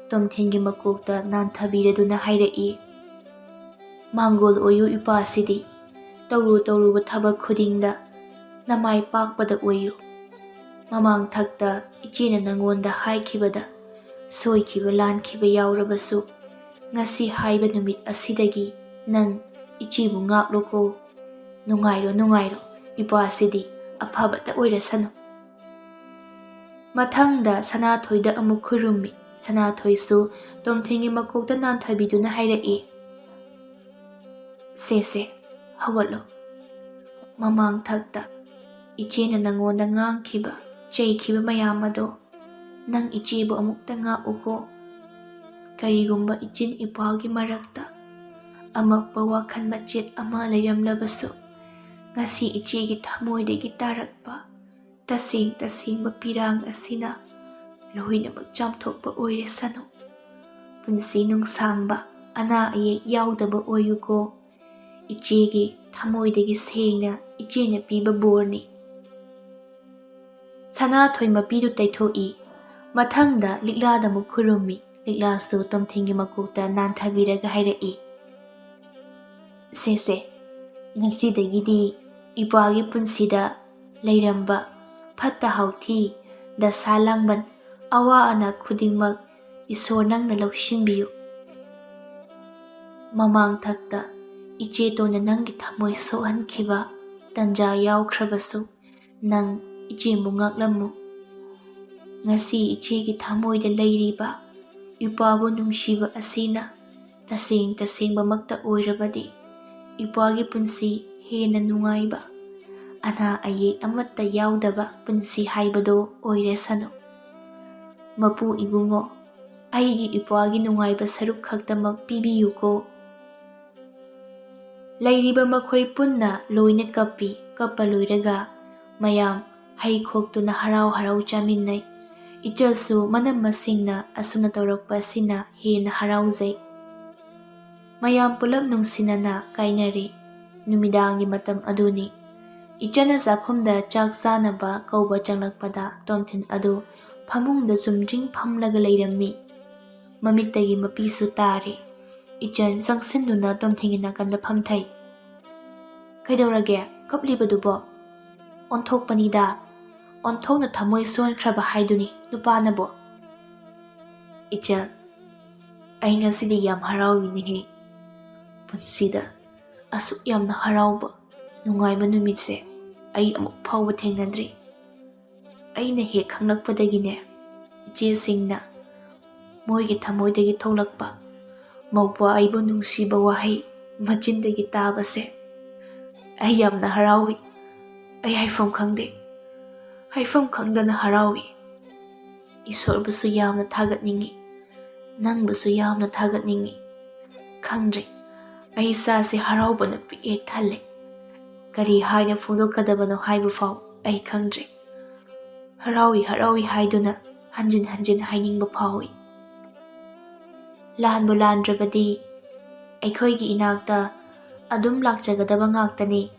A: ꯇꯣꯝꯊꯤꯟꯒꯤ ꯃꯀꯣꯛꯇ ꯅꯥꯟꯊꯕꯤꯔꯗꯨꯅ ꯍꯥꯏꯔꯛꯏ, ꯃꯥꯡꯒꯣꯜ ꯑꯣꯏꯌꯨ ꯏꯄꯥꯁꯤꯗꯤ, ꯇꯧꯔꯨꯕ ꯊꯕꯛ ꯈꯨꯗꯤꯡꯗ ꯅꯃꯥꯏ ꯄꯥꯛꯄꯗ ꯑꯣꯏꯌꯨ꯫ ꯃꯃꯥꯡꯊꯛꯇ ꯏꯆꯦꯅ ꯅꯪꯉꯣꯟꯗ ꯍꯥꯏꯈꯤꯕꯗ ꯁꯣꯏꯈꯤꯕ ꯂꯥꯟꯈꯤꯕ ꯌꯥꯎꯔꯕꯁꯨ ꯉꯁꯤ ꯍꯥꯏꯕ ꯅꯨꯃꯤꯠ ꯑꯁꯤꯗꯒꯤ ꯅꯪ ꯏꯆꯦꯕꯨ ꯉꯥꯛꯂꯣꯀꯣ꯫ ꯅꯨꯡꯉꯥꯏꯔꯣ, ꯏꯄꯥꯁꯤꯗꯤ ꯑꯐꯕꯇ ꯑꯣꯏꯔꯁꯅꯨ꯫ ꯃꯊꯪꯗ ꯁꯅꯥꯊꯣꯏꯗ ꯑꯃꯨꯛ ꯈꯨꯔꯨꯝꯃꯤ꯫ ꯁꯅꯥꯊꯣꯏꯁꯨ ꯇꯣꯝꯊꯤꯟꯒꯤ ꯃꯀꯣꯛꯇ ꯅꯥꯟꯊꯕꯤꯗꯨꯅ ꯍꯥꯏꯔꯛꯏ, ꯁꯦ ꯍꯧꯒꯠꯂꯣ꯫ ꯃꯃꯥꯡꯊꯛꯇ ꯏꯆꯦꯅ ꯅꯪꯉꯣꯟꯗ ꯉꯥꯡꯈꯤꯕ ꯆꯩꯈꯤꯕ ꯃꯌꯥꯝ ꯑꯗꯣ ꯅꯪ ꯏꯆꯦꯕꯨ ꯑꯃꯨꯛꯇ ꯉꯥꯛꯎꯀꯣ꯫ ꯀꯔꯤꯒꯨꯝꯕ ꯏꯆꯤꯟ ꯏꯄ꯭ꯋꯥꯒꯤ ꯃꯔꯛꯇ ꯑꯃꯛꯄ ꯋꯥꯈꯜ ꯃꯆꯦꯠ ꯑꯃ ꯂꯩꯔꯝꯂꯕꯁꯨ ngasi ichegi thamoidagi tarakpa taseng-tasengba pirang asina loinamak chamthokpa oiresanu. Punsi nungsangba ana ayek yaudaba oiyuko. Ichegi thamoidagi sengna ichena piba borni. Sanathoi mapidu taithoi. Mathangda liklada muk khurumi. Liklasu tomthingi makukta nanthabiraga hairai. Sese ngasidagidi ipagi punsida leiramba phatta hauthi dasa langban awa ana khudingmak isor nangna lawsinbiyu. Mamang thakta iche tona nangi thamoi sohankhiba tanja yawkhrabasu nang ichembu ngaklammu. Ngasi ichegi thamoida leiriba ipabu nungsiba asina taseng-tasengba makta oirabadi ipagi punsi hena nungaiba ana ayek amatta yaudaba punsi haibado oiresanu. Mapu ibungo aigi ipagi nungaiba saruk khaktamak pibiyuko. Leiriba makhoi punna loina kappa loiraga mayam hai khoktuna harau chaminnai. Ichasu manam masingna asuna taurakpa asina hena harauzai. Mayam pulap nungsinana kainari numidangi matam aduni. Ichana sakhumda chak chanaba kauba changlakpada tomthin adu phamungda sumdring phamlaga leirammi. Mamittagi mapisu tare. Ichan sangsinduna tomthingi nakanda phamthai. Kaidaurage kaplibadubo onthokpanida. Onthokna thamoi sonkraba haiduni nupanabo. Icha ai ngasidi yam harawinihi. Punsida asuk yamna harawba nungaiba numitse ai amuk phawba thengnadri. Aina hek khanglakpadagine ichesingna moigi thamoidagi tholakpa mawpa aibu nungsiba wahai machindagi tabase ai yamna harawi. Ai haifam khangde. Haifam khangdana harawi. Isorbusu yamna thagatningi. Nangbusu yamna thagatningi. Khangdre ai sase haraubana piek thalle. Kari haina fondokadabano haibu faw ai khangdre. Harawi haiduna hanjin hainingba phawi. Lahanbu landrabadi aikhoigi inakta adum lakchagadaba ngaktani.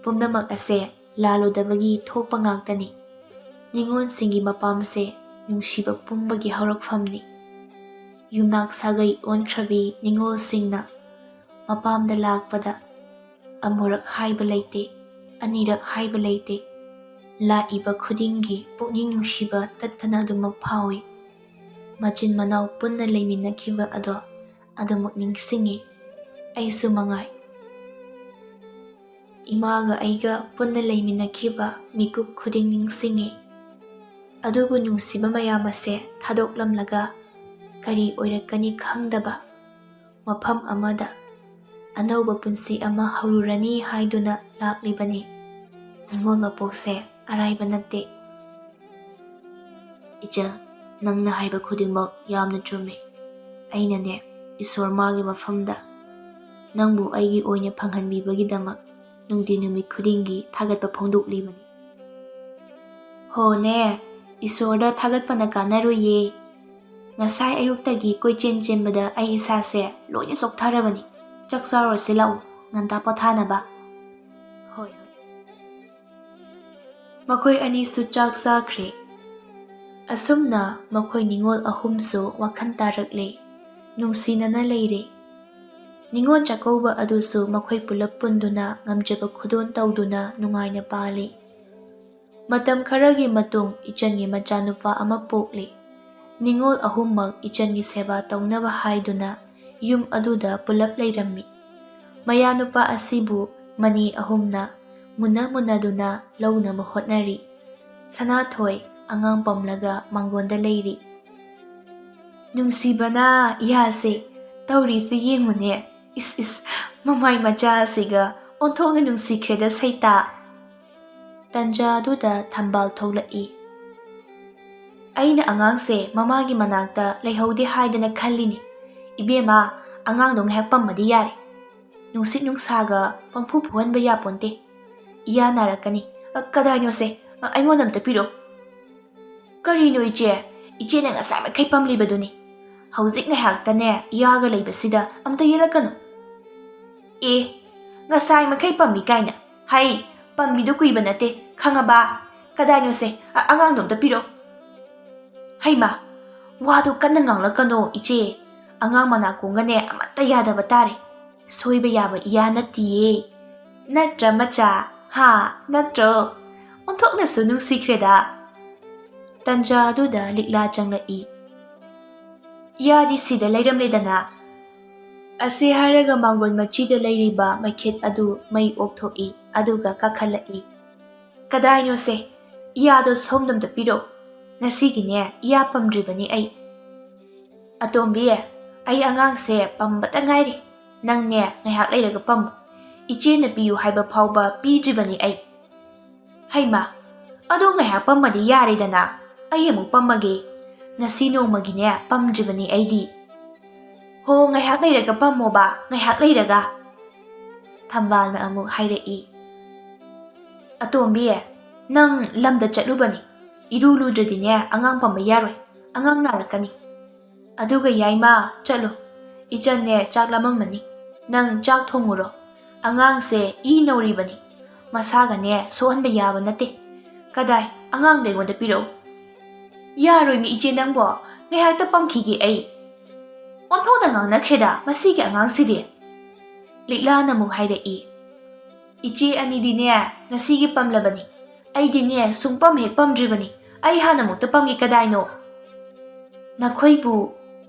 A: Pumnamak ase laludabagi thokpa ngaktani. Ningon singi mapamse nungsiba pumbagi haurakfamni. Yumnak sagai onkhrabi ningol singna mapamda lakpada amurak haiba leite anirak haiba leite. Laiba khudingi pukning nungsiba tattana adumak phawi. Machin manaw punna leiminakhiba ado adumak ningsingi. Aisu mangai. Imaga aiga punna leiminakhiba mikup khuding ningsingi. Adubu nungsiba mayam ase thadoklamlaga kari oirakani khangdaba mafam amada anauba punsi ama haururani haiduna laklibani. Ningol mapokse araiba natte. Icha nangna haiba khudingmak yamna chumi. Ainane isor magi mafamda nangbu aigi oina phanghanbibagidamak nungdi numit khudingi thagatpa phongdoklibani. Ho ne isorda thagatpana kanaruye. Ngasai ayuktagi koichen chenbada ai isase loina soktharabani. Chaksarose lau nganta pothanaba. Hoi. Makhoi anisu chak sakhre. Asumna makhoi ningol ahumso wakhan tarakle. Nungsinana leire. Ningon chakauba adusu makhoi pulap punduna ngamjaba khudon tauduna nungaina pali. Matam kharagi matung ichangi machanupa ama pokle. Ningol ahummak ichangi seba taunaba haiduna yum aduda pulap leirammi. Mayanupa asibu mani ahumna munaduna launa mahotnari. Sanathoi angang pamlaga mangonda leiri. Nungsibana ihase taurisi yengune. Is mamai macha asiga onthonga nungsikreda saita. Tanja duda thambal tholai. Aina angangse mamagi manakta leihaude haidana khallini. Ibema angang dong hek pammadi yare. Nungsit nungsaga pangphu phuhanba yaponte. iya narakani. Kadayno se, aingon amta piro. Karino iche, iche na ngasay makai pamlibaduni. Hauzik na haktane, iyaga laybasida, amta yerakano. Ngasay makai pammi kaina. Hai, pammido kuiba nate, khangaba. Kadayno se, angang dom tapiro. Hai ma, wado kanang nganglakano iche. Angang manakungane amata yadaba tare. Soiba yaba iya natiye. Natra macha, ha, natro. Ontok na sunung sikreda. Tanja aduda likla changlai. Yadi sida layram ledana. Ase haraga mangon machida layriba maikhet adu may okthoi aduga kakhalai. Kadayno se, iyado somdam da piro. Nasigine iya pamdribani ay. Atombi ay angang se pambata ngairi. Nang ne ngayhak layraga pam. Iche na piyu haiba phawba pijibani ay. Hay ma, ado ngayhak pamadi yari dana. Ay amuk pamage. Nasino magine pamdribani ay di. Ho ngayhak layraga pammo ba ngayhak layraga. Thambal na amuk hayrai. Atombi nang lamda chatlubani. Iruludradinya angang pamba yaroy. Angang narakani. Aduga yaima chatlo. Ichan ne chak lamamani. Nang chak thonguro. Angang se nauribani. Masaga ne sohan bayaba nate. Kaday angang dengon da piro. Yaroy mi iche nangbo ngayhak ta pamkhigi ay. Ontho da ngang nakreda masigi angang sidi. Likla na mong hayrai. Iche ani dine nasigi pamlabani. Ay dine sungpam hek pamdribani. Ay hana mong tapamgi kadayno. Nakoy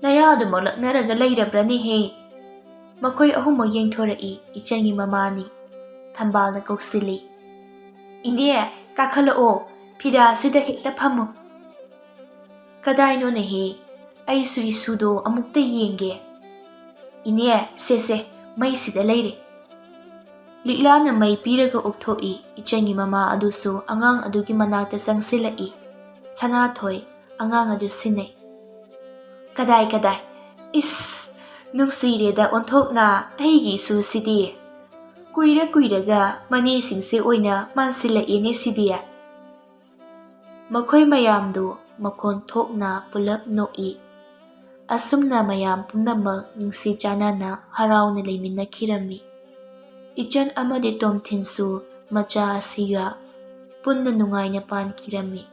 A: nayado mo laknaraga layrabrani he. Makoy ahumo yengthorai ichangi mamani. Thambal na koksili. Ine kakhalao pida sida hekta pamo. Kadayno na he. Ay sudo amukta yenge. Ine se may sida layre. Likla na may piraga ukthoi ichangi mama aduso angang adugi manakta sang silai. Sanatoy angang adu sinay. Kaday. Is, nung sireda onthok na aygi su sidi. Kuiraga mani singse oina mansila ine sidiya. Makoy mayamdo makon thok na pulap noi. Asum na mayam punamak nung si Chana na haraw na laymin na kirami. Ichan amade tom tinsu macha siga punna nungay na pan kirami.